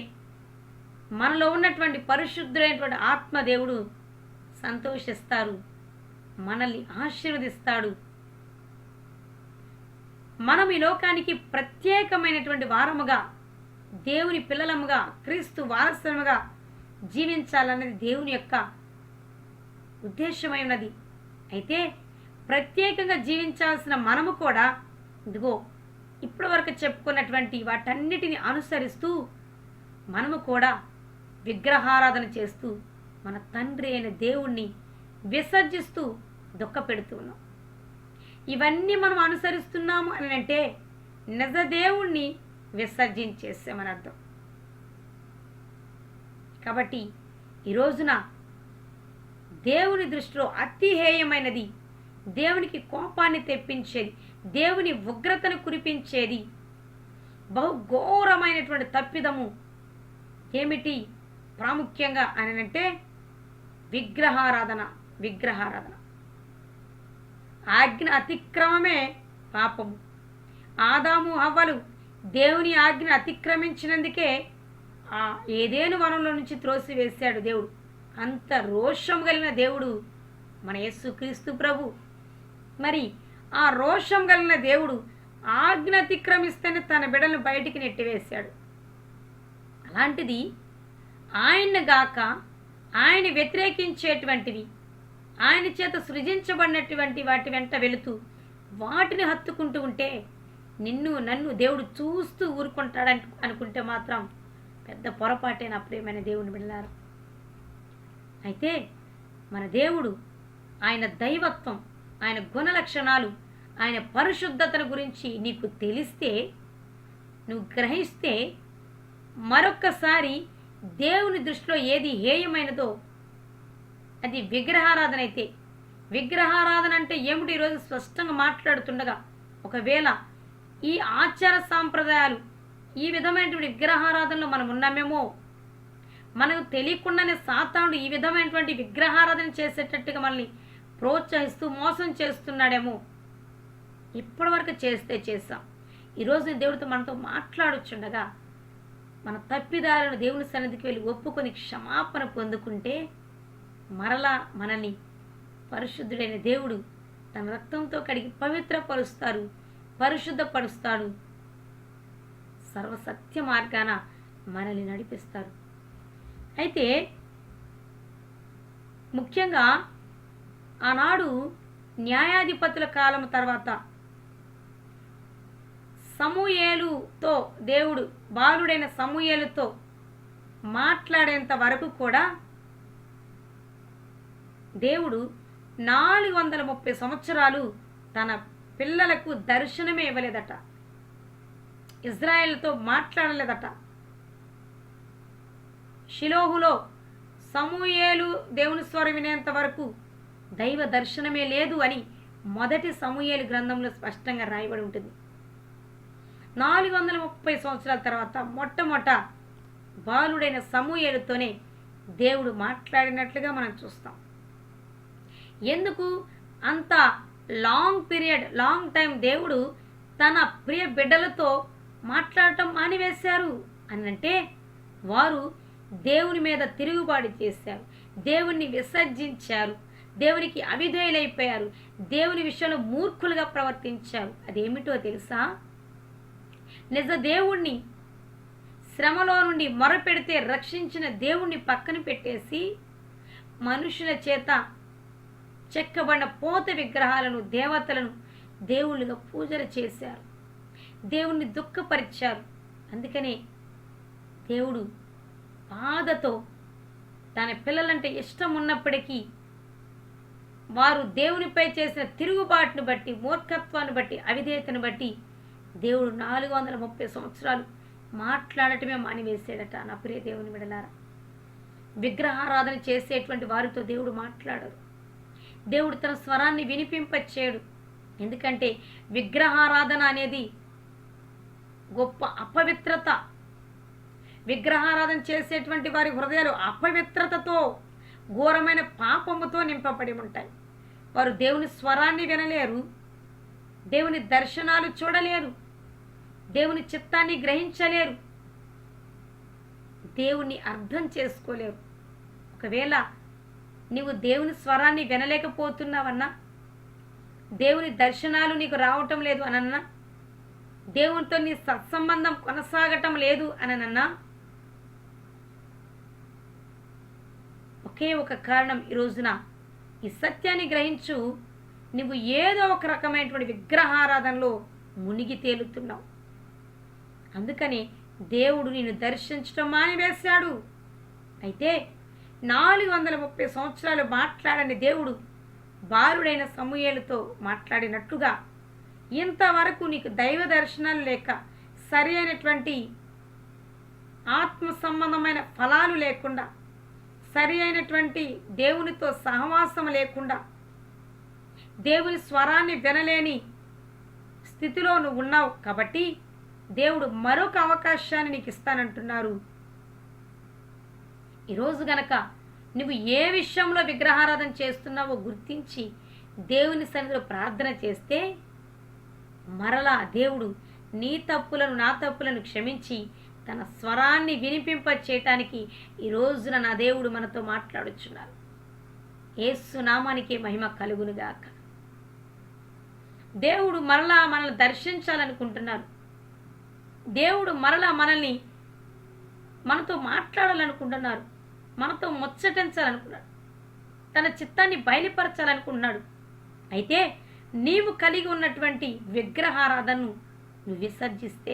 మనలో ఉన్నటువంటి పరిశుద్ధుడైనటువంటి ఆత్మదేవుడు సంతోషిస్తారు, మనల్ని ఆశీర్వదిస్తాడు. మనం ఈ లోకానికి ప్రత్యేకమైనటువంటి వారముగా, దేవుని పిల్లలముగా, క్రీస్తు వారసులుగా జీవించాలన్నది దేవుని యొక్క ఉద్దేశమై ఉన్నది. అయితే ప్రత్యేకంగా జీవించాల్సిన మనము కూడా ఇదిగో ఇప్పటి వరకు చెప్పుకున్నటువంటి వాటన్నిటిని అనుసరిస్తూ మనము కూడా విగ్రహారాధన చేస్తూ మన తండ్రి అయిన దేవుణ్ణి విసర్జిస్తూ దుఃఖపెడుతున్నాం. ఇవన్నీ మనం అనుసరిస్తున్నాము అని అంటే నిజ దేవుణ్ణి విసర్జించేసామని అర్థం. కాబట్టి ఈ రోజున దేవుని దృష్టిలో అతి హేయమైనది, దేవునికి కోపాన్ని తెప్పించేది, దేవుని ఉగ్రతను కురిపించేది, బహు ఘోరమైనటువంటి తప్పిదము ఏమిటి ప్రాముఖ్యంగా అని అంటే విగ్రహారాధన. ఆజ్ఞ అతిక్రమమే పాపము. ఆదాము హవ్వలు దేవుని ఆజ్ఞను అతిక్రమించినందుకే ఆ ఏదేను వనంలో నుంచి త్రోసివేశాడు దేవుడు. అంత రోషం కలిగిన దేవుడు మన యేసుక్రీస్తు ప్రభు. మరి ఆ రోషం కలిగిన దేవుడు ఆజ్ఞ అతిక్రమిస్తేనే తన బిడ్డలను బయటికి నెట్టివేశాడు. అలాంటిది ఆయన్ని గాక ఆయన వ్యతిరేకించేటువంటివి, ఆయన చేత సృజించబడినటువంటి వాటి వెంట వెళుతూ వాటిని హత్తుకుంటూ ఉంటే నిన్ను నన్ను దేవుడు చూస్తూ ఊరుకుంటాడని అనుకుంటే మాత్రం పెద్ద పొరపాటే నా ప్రియమైన దేవుని బిడ్డలారా. అయితే మన దేవుడు, ఆయన దైవత్వం, ఆయన గుణ లక్షణాలు, ఆయన పరిశుద్ధతను గురించి నీకు తెలిస్తే, నువ్వు గ్రహిస్తే, మరొక్కసారి దేవుని దృష్టిలో ఏది హేయమైనదో అది విగ్రహారాధన. అయితే విగ్రహారాధన అంటే ఏమిటి ఈరోజు స్పష్టంగా మాట్లాడుతుండగా, ఒకవేళ ఈ ఆచార సాంప్రదాయాలు, ఈ విధమైనటువంటి విగ్రహారాధనలో మనం ఉన్నామేమో, మనకు తెలియకుండానే సాతానుడు ఈ విధమైనటువంటి విగ్రహారాధన చేసేటట్టుగా మనల్ని ప్రోత్సహిస్తూ మోసం చేస్తున్నాడేమో. ఇప్పటివరకు చేసాం. ఈరోజు దేవుడితో మనతో మాట్లాడుచుండగా మన తప్పిదాలను దేవుని సన్నిధికి వెళ్ళి ఒప్పుకొని క్షమాపణ పొందుకుంటే మరలా మనల్ని పరిశుద్ధుడైన దేవుడు తన రక్తంతో కడిగి పవిత్రపరుస్తాడు, పరిశుద్ధపరుస్తాడు, సర్వసత్య మార్గాన మనల్ని నడిపిస్తారు. అయితే ముఖ్యంగా ఆనాడు న్యాయాధిపతుల కాలం తర్వాత సమూయేలుతో దేవుడు, బాలుడైన సమూయేలుతో మాట్లాడేంత వరకు కూడా దేవుడు 430 సంవత్సరాలు తన పిల్లలకు దర్శనమే ఇవ్వలేదట, ఇజ్రాయేలుతో మాట్లాడలేదట. షిలోహులో సమూయేలు దేవుని స్వరం వినేంత వరకు దైవ దర్శనమే లేదు అని మొదటి సమూయేలు గ్రంథంలో స్పష్టంగా రాయబడి ఉంటుంది. 430 సంవత్సరాల తర్వాత మొట్టమొదట బాలుడైన సమూయేలుతోనే దేవుడు మాట్లాడినట్లుగా మనం చూస్తాం. ఎందుకు అంత లాంగ్ టైం దేవుడు తన ప్రియ బిడ్డలతో మాట్లాడటం మానివేశారు అనంటే వారు దేవుని మీద తిరుగుబాటు చేశారు, దేవుణ్ణి విసర్జించారు, దేవునికి అవిధేయులైపోయారు, దేవుని విషయంలో మూర్ఖులుగా ప్రవర్తించారు. అదేమిటో తెలుసా? నిజ దేవుణ్ణి శ్రమలో నుండి మొరపెడితే రక్షించిన దేవుణ్ణి పక్కన పెట్టేసి మనుషుల చేత చెక్కబడిన పోత విగ్రహాలను, దేవతలను దేవుళ్ళుగా పూజలు చేశారు, దేవుణ్ణి దుఃఖపరిచారు. అందుకనే దేవుడు బాధతో తన పిల్లలంటే ఇష్టం ఉన్నప్పటికీ వారు దేవునిపై చేసిన తిరుగుబాటును బట్టి, మూర్ఖత్వాన్ని బట్టి, అవిధేయతను బట్టి దేవుడు 430 సంవత్సరాలు మాట్లాడటమే మానివేశాడట. నా ప్రియ దేవుని బిడ్డలారా, విగ్రహారాధన చేసేటువంటి వారితో దేవుడు మాట్లాడరు. దేవుడు తన స్వరాన్ని వినిపింపచేయడు. ఎందుకంటే విగ్రహారాధన అనేది గొప్ప అపవిత్రత. విగ్రహారాధన చేసేటువంటి వారి హృదయాలు అపవిత్రతతో, ఘోరమైన పాపముతో నింపబడి ఉంటాయి. వారు దేవుని స్వరాన్ని వినలేరు, దేవుని దర్శనాలు చూడలేరు, దేవుని చిత్తాన్ని గ్రహించలేరు, దేవుని అర్థం చేసుకోలేరు. ఒకవేళ నీవు దేవుని స్వరాన్ని వినలేకపోతున్నావన్నా, దేవుని దర్శనాలు నీకు రావటం లేదు అనన్నా, దేవునితో నీ సత్సంబంధం కొనసాగటం లేదు అనన్నా, ఒకే ఒక కారణం. ఈ రోజున ఈ సత్యాన్ని గ్రహించు, నువ్వు ఏదో ఒక రకమైనటువంటి విగ్రహారాధనలో మునిగి తేలుతున్నావు. అందుకని దేవుడు నిన్ను దర్శించడం మానివేశాడు. అయితే 430 సంవత్సరాలు మాట్లాడని దేవుడు బాలుడైన సమూయేలుతో మాట్లాడినట్టుగా ఇంతవరకు నీకు దైవ దర్శనాలు లేక, సరి అయినటువంటి ఆత్మ సంబంధమైన ఫలాలు లేకుండా, సరి అయినటువంటి దేవునితో సహవాసం లేకుండా, దేవుని స్వరాన్ని వినలేని స్థితిలో నువ్వు ఉన్నావు. కాబట్టి దేవుడు మరొక అవకాశాన్ని నీకు ఇస్తానంటున్నారు. ఈరోజు గనక నువ్వు ఏ విషయంలో విగ్రహారాధన చేస్తున్నావో గుర్తించి దేవుని సన్నిధిలో ప్రార్థన చేస్తే, మరలా దేవుడు నీ తప్పులను, నా తప్పులను క్షమించి తన స్వరాన్ని వినిపింప చేయటానికి ఈ రోజున నా దేవుడు మనతో మాట్లాడుచున్నారు. యేసు నామానికి మహిమ కలుగునుగాక. దేవుడు మరలా మనల్ని దర్శించాలనుకుంటున్నారు. దేవుడు మరలా మనతో మాట్లాడాలనుకుంటున్నారు, మనతో ముచ్చటించాలనుకున్నాడు, తన చిత్తాన్ని బయలుపరచాలనుకుంటున్నాడు. అయితే నీవు కలిగి ఉన్నటువంటి విగ్రహారాధనను నువ్వు విసర్జిస్తే,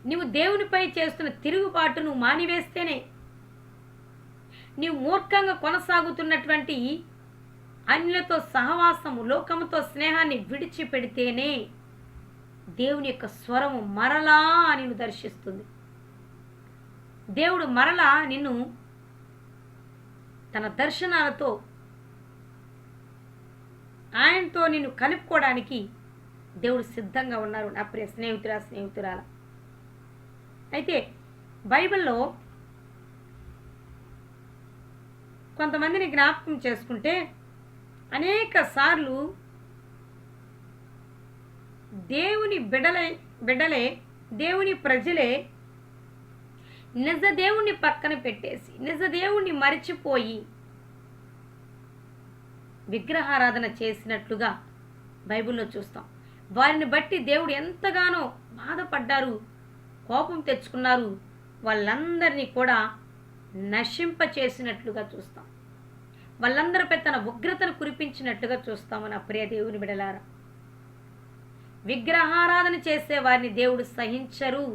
నీవు దేవునిపై చేస్తున్న తిరుగుబాటును మానివేస్తేనే, నీవు మూర్ఖంగా కొనసాగుతున్నటువంటి అన్యులతో సహవాసము, లోకముతో స్నేహాన్ని విడిచిపెడితేనే దేవుని యొక్క స్వరము మరలా నిన్ను దర్శిస్తుంది. దేవుడు మరలా నిన్ను తన దర్శనాలతో ఆయనతో నిన్ను కలుపుకోవడానికి దేవుడు సిద్ధంగా ఉన్నారు. నా ప్రియ స్నేహితురాల. అయితే బైబిల్లో కొంతమందిని జ్ఞాపకం చేసుకుంటే, అనేక సార్లు దేవుని బిడ్డలే, దేవుని ప్రజలే నిజ దేవుణ్ణి పక్కన పెట్టేసి, నిజ దేవుణ్ణి మరిచిపోయి విగ్రహారాధన చేసినట్లుగా బైబిల్లో చూస్తాం. వారిని బట్టి దేవుడు ఎంతగానో బాధపడ్డారు, కోపం తెచ్చుకున్నారు. వాళ్ళందరినీ కూడా నశింప చేసినట్లుగా చూస్తాం. వాళ్ళందరిపై తన ఉగ్రతను కురిపించినట్లుగా చూస్తాము. నా ప్రియ దేవుని బిడ్డలారా, విగ్రహారాధన చేసే వారిని దేవుడు సహించరు.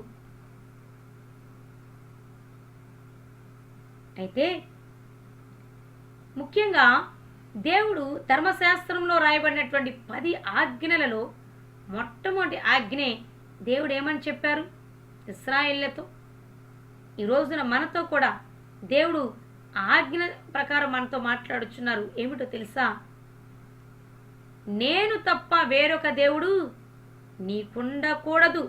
అయితే ముఖ్యంగా దేవుడు ధర్మశాస్త్రంలో రాయబడినటువంటి 10 ఆజ్ఞలలో మొట్టమొదటి ఆజ్ఞే దేవుడు ఏమని చెప్పారు ఇశ్రాయేళ్లతో. ఈ రోజున మనతో కూడా దేవుడు ఆజ్ఞ ప్రకారం మనతో మాట్లాడుచున్నారు. ఏమిటో తెలుసా? నేను తప్ప వేరొక దేవుడు నీకుండకూడదు.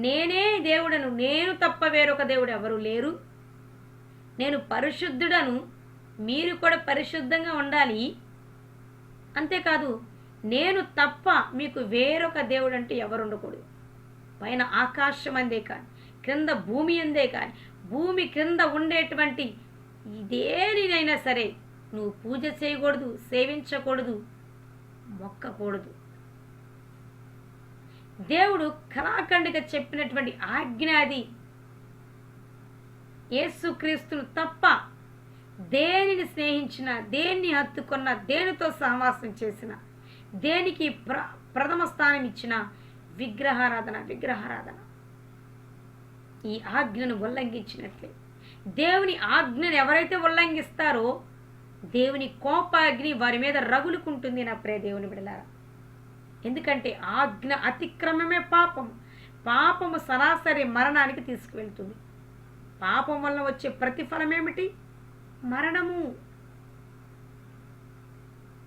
నేనే దేవుడను, నేను తప్ప వేరొక దేవుడు ఎవరు లేరు. నేను పరిశుద్ధుడను, మీరు కూడా పరిశుద్ధంగా ఉండాలి. అంతేకాదు, నేను తప్ప మీకు వేరొక దేవుడు అంటే ఎవరు ఉండకూడదు. పైన ఆకాశం అందే కానీ, క్రింద భూమి అందే కానీ, భూమి క్రింద ఉండేటువంటి దేనినైనా సరే నువ్వు పూజ చేయకూడదు, సేవించకూడదు, మొక్కకూడదు. దేవుడు కళాఖండిగా చెప్పినటువంటి ఆజ్ఞ అది. యేసుక్రీస్తును తప్ప దేనిని స్నేహించిన, దేన్ని హత్తుకున్న, దేనితో సహవాసం చేసిన, దేనికి ప్రథమ స్థానం ఇచ్చిన విగ్రహారాధన ఈ ఆజ్ఞను ఉల్లంఘించినట్లే. దేవుని ఆజ్ఞను ఎవరైతే ఉల్లంఘిస్తారో దేవుని కోపాగ్ని వారి మీద రగులుకుంటుంది నా ప్రియ దేవుని బిడ్డలారా. ఎందుకంటే ఆజ్ఞ అతిక్రమమే పాపము సరాసరి మరణానికి తీసుకువెళ్తుంది. పాపం వల్ల వచ్చే ప్రతిఫలం ఏమిటి? మరణము.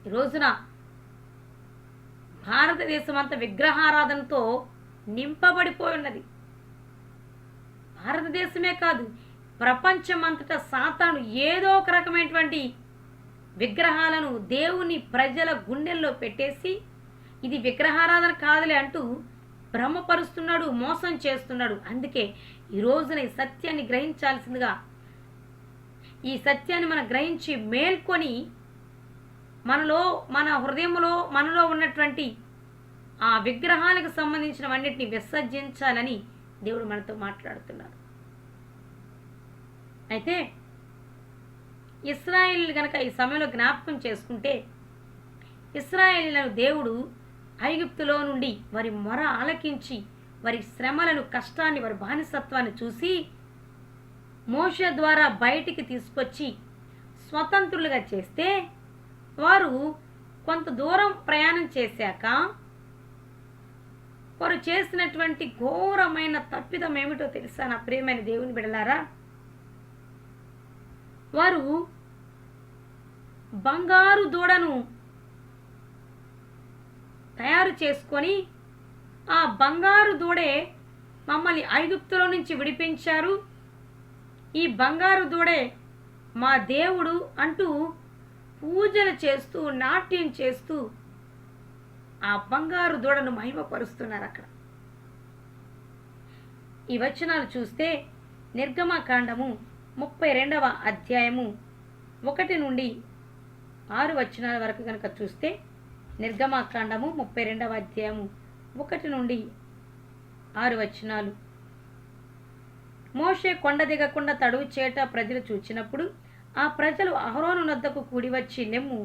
ఈ రోజున భారతదేశం అంతా విగ్రహారాధనతో నింపబడిపోయి ఉన్నది. భారతదేశమే కాదు, ప్రపంచం అంతటా సాతాను ఏదో ఒక రకమైనటువంటి విగ్రహాలను దేవుని ప్రజల గుండెల్లో పెట్టేసి ఇది విగ్రహారాధన కాదులే అంటూ భ్రమపరుస్తున్నాడు, మోసం చేస్తున్నాడు. అందుకే ఈ రోజున ఈ సత్యాన్ని గ్రహించాల్సిందిగా, ఈ సత్యాన్ని మనం గ్రహించి మేల్కొని మనలో, మన హృదయంలో, మనలో ఉన్నటువంటి ఆ విగ్రహాలకు సంబంధించినవన్నిటిని విసర్జించాలని దేవుడు మనతో మాట్లాడుతున్నాడు. అయితే ఇశ్రాయేలు గనక ఈ సమయంలో జ్ఞాపకం చేసుకుంటే, ఇశ్రాయేలులను దేవుడు ఐగుప్తులో నుండి వారి మొర ఆలకించి వారి శ్రమలను, కష్టాన్ని, వారి బానిసత్వాన్ని చూసి మోషే ద్వారా బయటికి తీసుకొచ్చి స్వతంత్రులుగా చేస్తే, వారు కొంత దూరం ప్రయాణం చేశాక వారు చేసినటువంటి ఘోరమైన తప్పిదం ఏమిటో తెలుసా నా ప్రియమైన దేవుని బిడ్డలారా? వారు బంగారు దూడను తయారు చేసుకొని, ఆ బంగారు దూడే మమ్మల్ని ఐగుప్తులో నుంచి విడిపించారు, ఈ బంగారు దూడే మా దేవుడు అంటూ పూజలు చేస్తూ, నాట్యం చేస్తూ ఆ బంగారు దూడను మహిమపరుస్తున్నారు. అక్కడ ఈ వచనాలు చూస్తే నిర్గమకాండము 32వ అధ్యాయము 1 నుండి 6 వచనాల వరకు కనుక చూస్తే, నిర్గమకాండము 32వ అధ్యాయము 1 నుండి 6 వచనాలు. మోషే కొండ దిగకుండా తడువు చేట ప్రజలు చూచినప్పుడు ఆ ప్రజలు అహరోను నొద్దకు కూడి వచ్చి, లెమ్ము,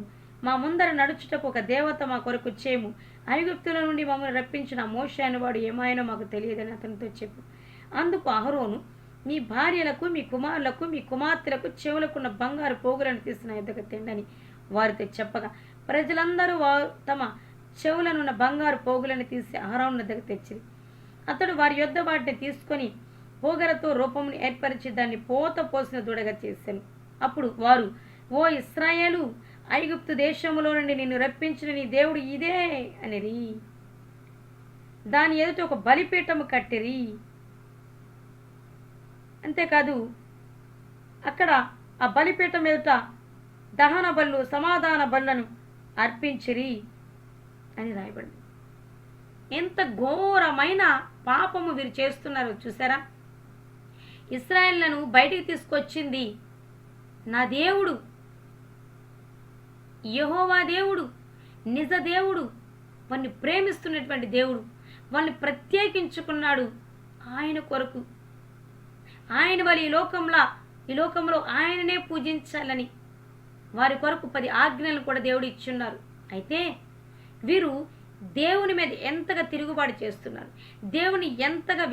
మా ముందర నడుచుటకు ఒక దేవత మా కొరకు చేయము, ఐగుప్తుల నుండి మమ్మల్ని రప్పించిన మోషే అనేవాడు ఏమాయనో మాకు తెలియదని అతనితో చెప్పు. అందుకు అహరోను, మీ భార్యలకు, మీ కుమారులకు, మీ కుమార్తెలకు చెవులకున్న బంగారు పోగులను తీసిన యొద్దకు తెండని వారితో చెప్పగా, ప్రజలందరూ తమ చెవులనున్న బంగారు పోగులను తీసి అహరోను వద్దకు తెచ్చిరి. అతడు వారి యొద్ద వాటిని తీసుకొని పోగలతో రూపమును ఏర్పరిచి దాన్ని పోత పోసిన దూడగా చేశాను. అప్పుడు వారు, ఓ ఇశ్రాయేలు, ఐగుప్తు దేశములో నుండి నిన్ను రప్పించిన నీ దేవుడు ఇదే అనిరి. దాని ఎదుట ఒక బలిపీఠము కట్టిరి. అంతేకాదు, అక్కడ ఆ బలిపీఠం ఎదుట దహన బళ్ళు, సమాధాన బళ్ళను అర్పించిరి అని రాయబడింది. ఎంత ఘోరమైన పాపము వీరు చేస్తున్నారో చూసారా? ఇశ్రాయేలును బయటికి తీసుకొచ్చింది నా దేవుడు, యెహోవా దేవుడు, నిజ దేవుడు, వారిని ప్రేమిస్తున్నటువంటి దేవుడు, వాళ్ళని ప్రత్యేకించుకున్నాడు ఆయన కొరకు. ఆయన వాళ్ళు ఈ లోకంలో ఆయననే పూజించాలని వారి కొరకు 10 ఆజ్ఞలను కూడా దేవుడు ఇచ్చున్నారు. అయితే వీరు దేవుని మీద ఎంతగా తిరుగుబాటు చేస్తున్నారు, దేవుని ఎంతగా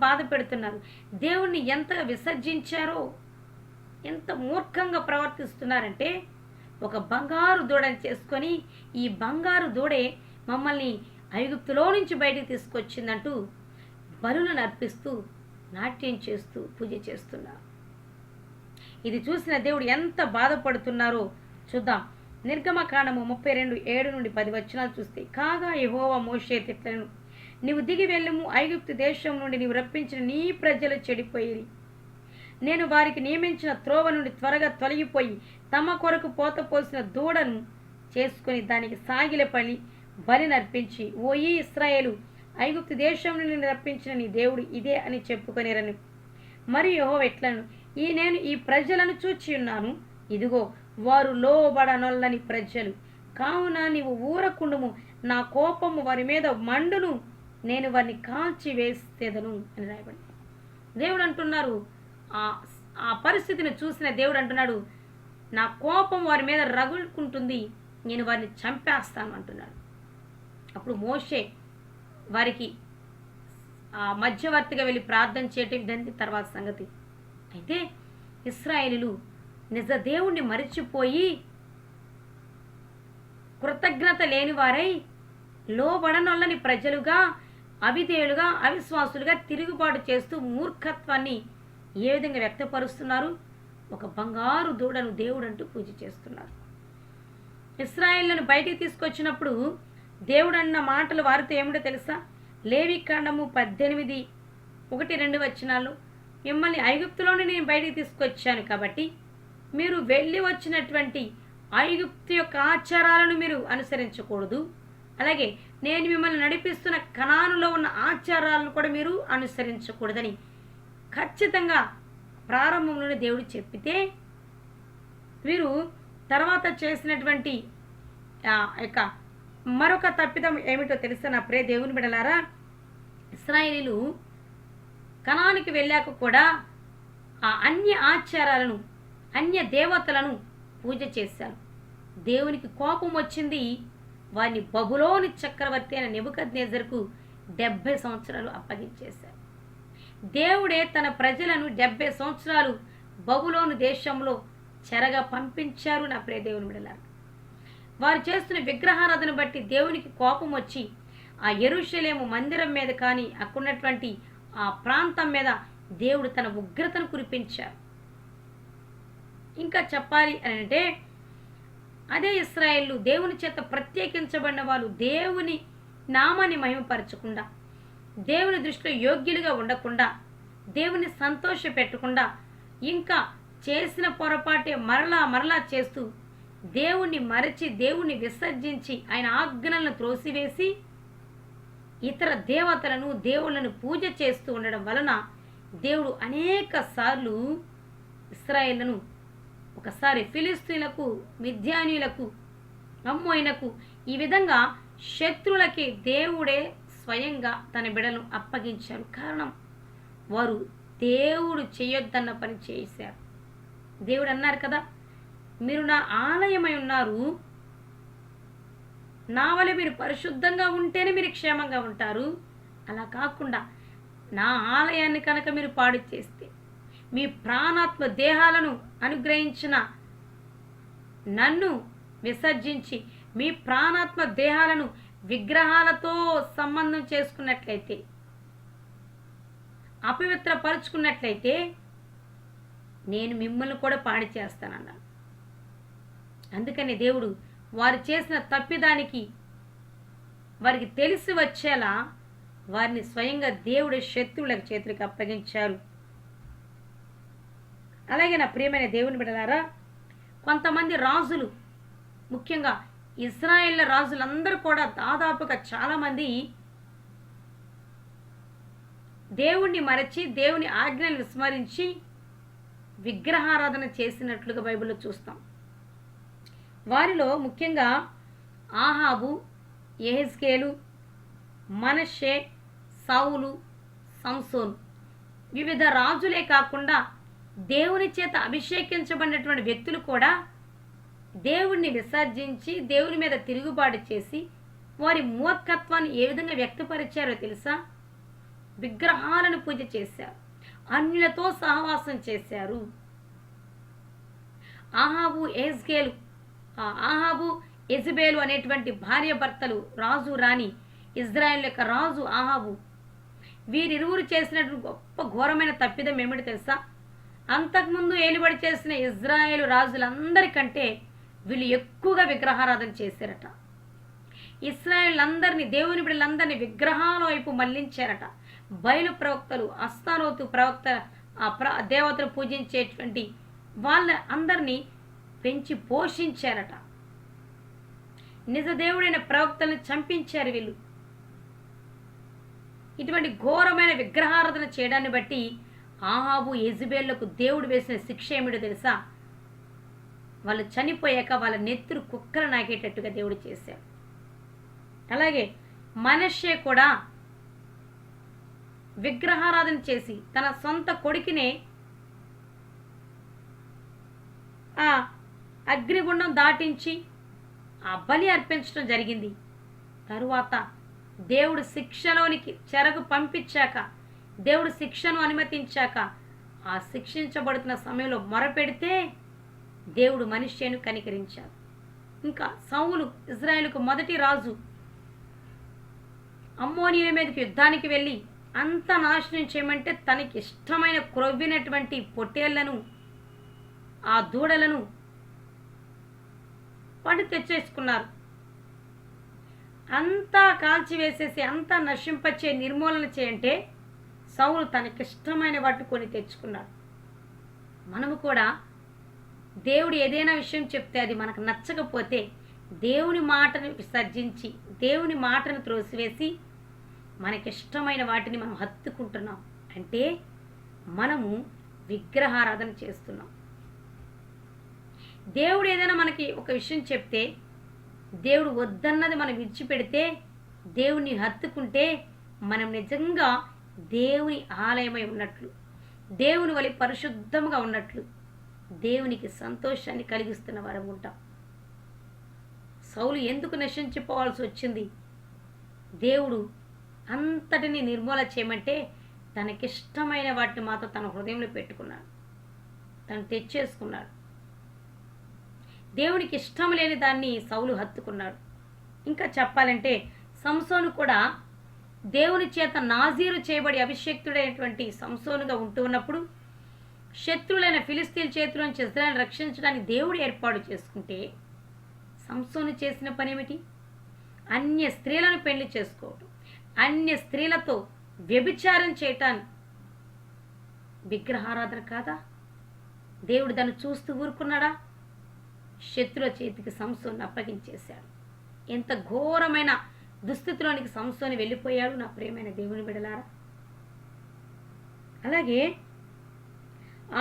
బాధ పెడుతున్నారు, దేవుణ్ణి ఎంతగా విసర్జించారో, ఎంత మూర్ఖంగా ప్రవర్తిస్తున్నారంటే, ఒక బంగారు దూడని చేసుకొని ఈ బంగారు దూడే మమ్మల్ని ఐగుప్తులో నుంచి బయటికి తీసుకొచ్చిందంటూ బలులను అర్పిస్తూ, నాట్యం చేస్తూ, పూజ చేస్తున్నారు. ఇది చూసిన దేవుడు ఎంత బాధపడుతున్నారో చూద్దాం. నిర్గమకాండము 32:7 నుండి 10 వచనాలు చూస్తే, కాగా యెహోవా మోషే తిట్లను, నీవు దిగి వెళ్ళము, ఐగుప్తు దేశం నుండి నీవు రప్పించిన నీ ప్రజలు చెడిపోయి, నేను వారికి నియమించిన త్రోవ నుండి త్వరగా తొలగిపోయి తమ కొరకు పోత పోసిన దూడను చేసుకుని దానికి సాగిల బలి నర్పించి, ఓ ఈ ఇశ్రాయేలు, ఐగుప్తు దేశం నుండి రప్పించిన నీ దేవుడు ఇదే అని చెప్పుకొనిరని మరియు యెహోవా ఇట్లను నేను ఈ ప్రజలను చూచి ఉన్నాను, ఇదిగో వారు లోబడనొల్లని ప్రజలు, కావున నీవు ఊరకుండుము, నా కోపము వారి మీద మండును, నేను వారిని కాల్చి వేసేదను అని రాయబడింది. దేవుడు అంటున్నారు, ఆ పరిస్థితిని చూసిన దేవుడు అంటున్నాడు, నా కోపం వారి మీద రగులుకుంటుంది, నేను వారిని చంపేస్తాను అంటున్నాడు. అప్పుడు మోషే వారికి ఆ మధ్యవర్తిగా వెళ్ళి ప్రార్థన చేయటం ఇదంతా తర్వాత సంగతి. అయితే ఇశ్రాయేలీయులు నిజ దేవుణ్ణి మరిచిపోయి కృతజ్ఞత లేని వారై లోబడనొల్లని ప్రజలుగా, అవిధేయులుగా, అవిశ్వాసులుగా తిరుగుబాటు చేస్తూ మూర్ఖత్వాన్ని ఏ విధంగా వ్యక్తపరుస్తున్నారు? ఒక బంగారు దూడను దేవుడు అంటూ పూజ చేస్తున్నారు. ఇశ్రాయేలును బయటికి తీసుకొచ్చినప్పుడు దేవుడు అన్న మాటలు వారితో ఏమిటో తెలుసా? లేవికాండము 18:1-2 మిమ్మల్ని ఐగుప్తులోనే నేను బయటికి తీసుకొచ్చాను కాబట్టి మీరు వెళ్ళి వచ్చినటువంటి ఐగుప్తు యొక్క ఆచారాలను మీరు అనుసరించకూడదు, అలాగే నేను మిమ్మల్ని నడిపిస్తున్న కనానులో ఉన్న ఆచారాలను కూడా మీరు అనుసరించకూడదని ఖచ్చితంగా ప్రారంభంలోనే దేవుడు చెప్పితే, వీరు తర్వాత చేసినటువంటి యొక్క మరొక తప్పిదం ఏమిటో తెలుసా నా ప్రియ దేవుని బిడ్డలారా? ఇశ్రాయేలీయులు కనానికి వెళ్ళాక కూడా ఆ అన్య ఆచారాలను, అన్య దేవతలను పూజ చేశారు. దేవునికి కోపం వచ్చింది. వారిని బబులోని చక్రవర్తి అయిన నెబుకద్నెజరుకు 70 సంవత్సరాలు అప్పగించేశారు. దేవుడే తన ప్రజలను 70 సంవత్సరాలు బబులోను దేశంలో చెరగా పంపించారు నా ప్రియ దేవుని బిడ్డలారా. వారు చేస్తున్న విగ్రహారాధన బట్టి దేవునికి కోపం వచ్చి ఆ యెరూషలేము మందిరం మీద కానీ అక్కడున్నటువంటి ఆ ప్రాంతం మీద దేవుడు తన ఉగ్రతను కురిపించారు. ఇంకా చెప్పాలి అని అంటే, అదే ఇశ్రాయేలు దేవుని చేత ప్రత్యేకించబడిన వాళ్ళు దేవుని నామాన్ని మహిమపరచకుండా, దేవుని దృష్టిలో యోగ్యులుగా ఉండకుండా, దేవుని సంతోష పెట్టకుండా, ఇంకా చేసిన పొరపాటే మరలా చేస్తూ దేవుణ్ణి మరచి, దేవుణ్ణి విసర్జించి, ఆయన ఆజ్ఞలను త్రోసివేసి ఇతర దేవతలను, దేవుళ్లను పూజ చేస్తూ ఉండడం వలన దేవుడు అనేక సార్లు ఇశ్రాయేలును, ఒకసారి ఫిలిస్తీన్లకు, మిద్యానీయులకు, అమ్మోయినకు, ఈ విధంగా శత్రువులకి దేవుడే స్వయంగా తన బిడలను అప్పగించారు. కారణం, వారు దేవుడు చేయొద్దన్న పని చేశారు. దేవుడు అన్నారు కదా, మీరు నా ఆలయమై ఉన్నారు, నా వలె మీరు పరిశుద్ధంగా ఉంటేనే మీరు క్షేమంగా ఉంటారు. అలా కాకుండా నా ఆలయాన్ని కనుక మీరు పాడు చేస్తే, మీ ప్రాణాత్మ దేహాలను అనుగ్రహించిన నన్ను విసర్జించి మీ ప్రాణాత్మ దేహాలను విగ్రహాలతో సంబంధం చేసుకున్నట్లయితే, అపవిత్రపరుచుకున్నట్లయితే నేను మిమ్మల్ని కూడా పాడి చేస్తానన్నాను. అందుకని దేవుడు వారు చేసిన తప్పిదానికి వారికి తెలిసి వచ్చేలా వారిని స్వయంగా దేవుడి శత్రువుల చేతులకు అప్పగించారు. అలాగే నా ప్రియమైన దేవుని బిడ్డలారా, కొంతమంది రాజులు, ముఖ్యంగా ఇశ్రాయేళ్ల రాజులందరూ కూడా దాదాపుగా చాలామంది దేవుణ్ణి మరచి, దేవుని ఆజ్ఞలు విస్మరించి విగ్రహారాధన చేసినట్లుగా బైబిల్లో చూస్తాం. వారిలో ముఖ్యంగా ఆహాబు, యెహెజ్కేలు, మనష్షే, సౌలు, సంసోను, వివిధ రాజులే కాకుండా దేవుని చేత అభిషేకించబడినటువంటి వ్యక్తులు కూడా దేవుణ్ణి విసర్జించి, దేవుని మీద తిరుగుబాటు చేసి వారి మూర్ఖత్వాన్ని ఏ విధంగా వ్యక్తపరిచారో తెలుసా? విగ్రహాలను పూజ చేశారు, అన్యులతో సహవాసం చేశారు. ఆహాబు, యెజబేలు అనేటువంటి భార్య భర్తలు, రాజు రాణి, ఇజ్రాయెల్ యొక్క రాజు ఆహాబు, వీరిరువురు చేసినటువంటి గొప్ప ఘోరమైన తప్పిదం ఏమిటి తెలుసా? అంతకుముందు ఏలుబడి చేసిన ఇజ్రాయేలు రాజులందరికంటే వీళ్ళు ఎక్కువగా విగ్రహారాధన చేశారట. ఇశ్రాయేల్ అందరినీ, దేవుని బిడ్డలందరినీ విగ్రహాల వైపు మళ్లించారట. బయలు ప్రవక్తలు, అస్తారోతు ప్రవక్త, దేవతలు పూజించేటువంటి వాళ్ళ అందరినీ పెంచి పోషించారట. నిజ దేవుడైన ప్రవక్తలను చంపించారు వీళ్ళు. ఇటువంటి ఘోరమైన విగ్రహారాధన చేయడాన్ని బట్టి ఆహాబు యెజెబెలులకు దేవుడు వేసిన శిక్ష ఏమిటో తెలుసా? వాళ్ళు చనిపోయాక వాళ్ళ నెత్తురు కుక్కలు నాకేటట్టుగా దేవుడు చేశాడు. అలాగే మనష్షే కూడా విగ్రహారాధన చేసి తన సొంత కొడుకునే ఆ అగ్నిగుండం దాటించి ఆ బలి అర్పించడం జరిగింది. తరువాత దేవుడు శిక్షలోనికి చెరకు పంపించాక, దేవుడు శిక్షను అనుమతించాక, ఆ శిక్షించబడుతున్న సమయంలో మొరపెడితే దేవుడు మనిషిని కనికరించాడు. ఇంకా సౌలు ఇజ్రాయేలుకు మొదటి రాజు అమ్మోనీయుల మీదకి యుద్ధానికి వెళ్ళి అంత నాశనం చేయమంటే తనకి ఇష్టమైన క్రొవ్వినటువంటి పొట్టేళ్లను, ఆ దూడలను వాడు తెచ్చేసుకున్నారు. అంతా కాల్చివేసేసి అంతా నశింపచ్చే నిర్మూలన చేయంటే సౌలు తనకిష్టమైన వాటిని కొని తెచ్చుకున్నాడు. మనము కూడా దేవుడు ఏదైనా విషయం చెప్తే అది మనకు నచ్చకపోతే దేవుని మాటను విసర్జించి దేవుని మాటను త్రోసివేసి మనకిష్టమైన వాటిని మనం హత్తుకుంటున్నాం అంటే మనము విగ్రహారాధన చేస్తున్నాం. దేవుడు ఏదైనా మనకి ఒక విషయం చెప్తే దేవుడు వద్దన్నది మనం విడిచిపెడితే దేవుని హత్తుకుంటే మనం నిజంగా దేవుని ఆలయమై ఉన్నట్లు, దేవుని వలె పరిశుద్ధంగా ఉన్నట్లు, దేవునికి సంతోషాన్ని కలిగిస్తున్న వారం ఉంటాం. సౌలు ఎందుకు నశించిపోవాల్సి వచ్చింది? దేవుడు అంతటిని నిర్మూలన చేయమంటే తనకిష్టమైన వాటిని మాత్రం తన హృదయంలో పెట్టుకున్నాడు, తను తెచ్చేసుకున్నాడు. దేవునికి ఇష్టం లేని దాన్ని సౌలు హత్తుకున్నాడు. ఇంకా చెప్పాలంటే సంసోను కూడా దేవుని చేత నాజీరు చేయబడి అభిషేక్తుడైనటువంటి సంసోనుగా ఉంటూ ఉన్నప్పుడు శత్రులైన ఫిలిస్తీన్ల చేతిలో నుంచి ఇజ్రాయెల్ని రక్షించడానికి దేవుడు ఏర్పాటు చేసుకుంటే సంసోను చేసిన పని ఏమిటి? అన్య స్త్రీలను పెళ్లి చేసుకోవటం, అన్య స్త్రీలతో వ్యభిచారం చేయటాన్ని విగ్రహారాధన కాదా? దేవుడు దాన్ని చూస్తూ ఊరుకున్నాడా? శత్రుల చేతికి సంసోను అప్పగించేశాడు. ఎంత ఘోరమైన దుస్థితిలోనికి సంసోను వెళ్ళిపోయాడు నా ప్రియమైన దేవుని బిడ్డలారా. అలాగే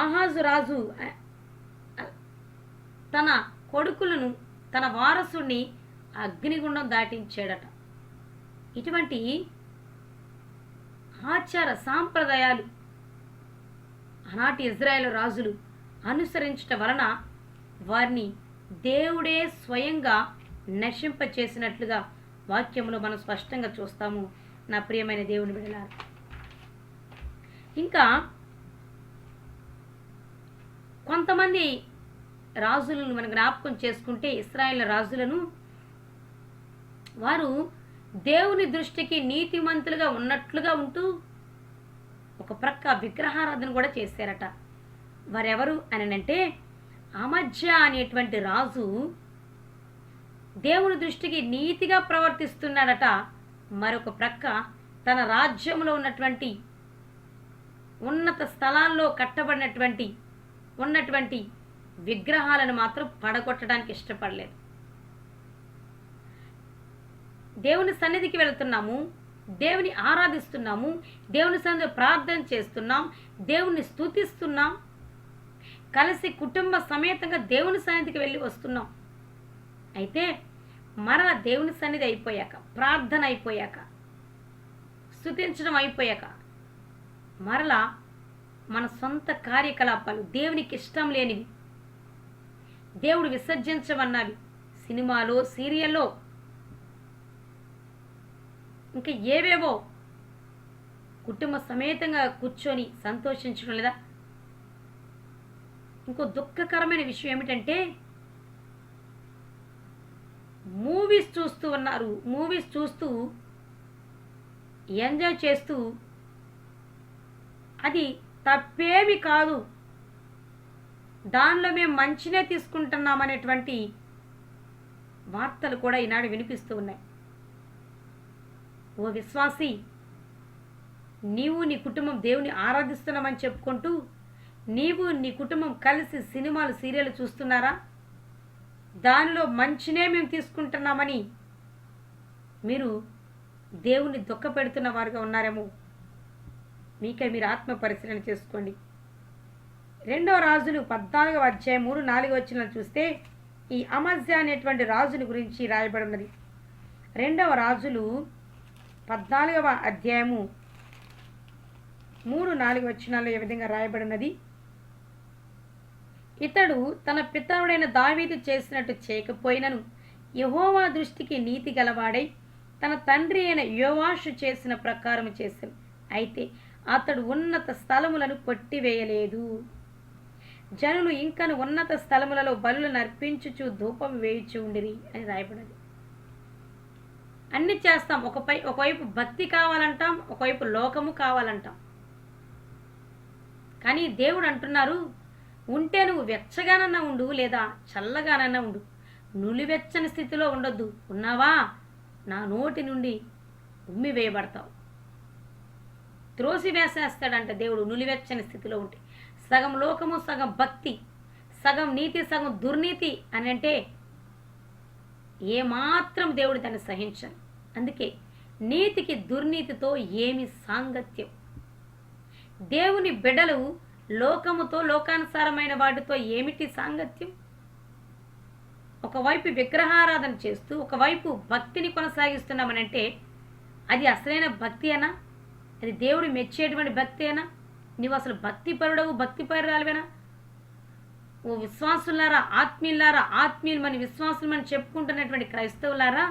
ఆహాజు రాజు తన కొడుకులను, తన వారసుని అగ్నిగుండం దాటించాడట. ఇటువంటి ఆచార సాంప్రదాయాలు ఆనాటి ఇజ్రాయేలు రాజులు అనుసరించటం వలన వారిని దేవుడే స్వయంగా నశింపచేసినట్లుగా వాక్యంలో మనం స్పష్టంగా చూస్తాము నా ప్రియమైన దేవుని బిడ్డలారా. ఇంకా కొంతమంది రాజులను మనం జ్ఞాపకం చేసుకుంటే ఇశ్రాయేలు రాజులను వారు దేవుని దృష్టికి నీతిమంతులుగా ఉన్నట్లుగా ఉంటూ ఒక ప్రక్క విగ్రహారాధన కూడా చేశారట. వారెవరు అని అంటే అమజ్యా అనేటువంటి రాజు దేవుని దృష్టికి నీతిగా ప్రవర్తిస్తున్నాడట. మరొక ప్రక్క తన రాజ్యంలో ఉన్నటువంటి ఉన్నత స్థలాల్లో కట్టబడినటువంటి విగ్రహాలను మాత్రం పడగొట్టడానికి ఇష్టపడలేదు. దేవుని సన్నిధికి వెళ్తున్నాము, దేవుని ఆరాధిస్తున్నాము, దేవుని సన్నిధిలో ప్రార్థన చేస్తున్నాం, దేవుని స్తుతిస్తున్నాం, కలిసి కుటుంబ సమేతంగా దేవుని సన్నిధికి వెళ్ళి వస్తున్నాం. అయితే మరల దేవుని సన్నిధి అయిపోయాక, ప్రార్థన అయిపోయాక, స్తుతించడం అయిపోయాక మరలా మన సొంత కార్యకలాపాలు దేవునికి ఇష్టం లేనివి, దేవుడు విసర్జించమన్నవి సినిమాలో, సీరియల్లో, ఇంకా ఏవేవో కుటుంబ సమేతంగా కూర్చొని సంతోషించడం లేదా? ఇంకో దుఃఖకరమైన విషయం ఏమిటంటే మూవీస్ చూస్తూ ఉన్నారు. మూవీస్ చూస్తూ ఎంజాయ్ చేస్తూ అది తప్పేమి కాదు, దానిలో మేము మంచినే తీసుకుంటున్నామనేటువంటి వార్తలు కూడా ఈనాడు వినిపిస్తూ ఉన్నాయి. ఓ విశ్వాసి, నీవు నీ కుటుంబం దేవుని ఆరాధిస్తున్నామని చెప్పుకుంటూ నీవు నీ కుటుంబం కలిసి సినిమాలు, సీరియల్ చూస్తున్నారా? దానిలో మంచినే మేము తీసుకుంటున్నామని మీరు దేవుని దుఃఖపెడుతున్న వారుగా ఉన్నారేమో. మీకే మీరు ఆత్మ పరిశీలన చేసుకోండి. 2 రాజులు 14వ అధ్యాయం 3-4 వచనాలు చూస్తే ఈ అమజ్యా అనేటువంటి రాజుని గురించి రాయబడి ఉన్నది. 2వ రాజులు 14వ అధ్యాయము 3-4 వచనాల్లో ఏ విధంగా రాయబడి ఉన్నది. ఇతడు తన పితరుడైన దావీదు చేసినట్టు చేయకపోయినను యెహోవా దృష్టికి నీతి గలవాడై తన తండ్రి అయిన యోవాషు చేసిన ప్రకారం చేశాను. అయితే అతడు ఉన్నత స్థలములను కొట్టివేయలేదు. జనులు ఇంకను ఉన్నత స్థలములలో బలులను అర్పించుచు ధూపం వేయుచు ఉండిరి అని రాయబడింది. అన్ని చేస్తాం, ఒకవైపు భక్తి కావాలంటాం, ఒకవైపు లోకము కావాలంటాం. కానీ దేవుడు అంటున్నారు, ఉంటే నువ్వు వెచ్చగానన్నా ఉండు, లేదా చల్లగానన్నా ఉండు, నులివెచ్చని స్థితిలో ఉండొద్దు. ఉన్నావా, నా నోటి నుండి ఉమ్మి వేయబడతావు. త్రోసి వేసేస్తాడంట దేవుడు నులివెచ్చని స్థితిలో ఉంటే. సగం లోకము, సగం భక్తి, సగం నీతి, సగం దుర్నీతి అని అంటే ఏమాత్రం దేవుడు దాన్ని సహించను. అందుకే నీతికి దుర్నీతితో ఏమి సాంగత్యం? దేవుని బిడ్డలు లోకముతో, లోకానుసారమైన వాటితో ఏమిటి సాంగత్యం? ఒకవైపు విగ్రహారాధన చేస్తూ ఒకవైపు భక్తిని కొనసాగిస్తున్నామనంటే అది అసలైన భక్తి అనా? అది దేవుడు మెచ్చేటువంటి భక్తి అయినా? నువ్వు అసలు భక్తి పరుడవు, భక్తి పరురాలువేనా? ఓ విశ్వాసులారా, ఆత్మీయులారా, ఆత్మీయులమని విశ్వాసులమని చెప్పుకుంటున్నటువంటి క్రైస్తవులారా,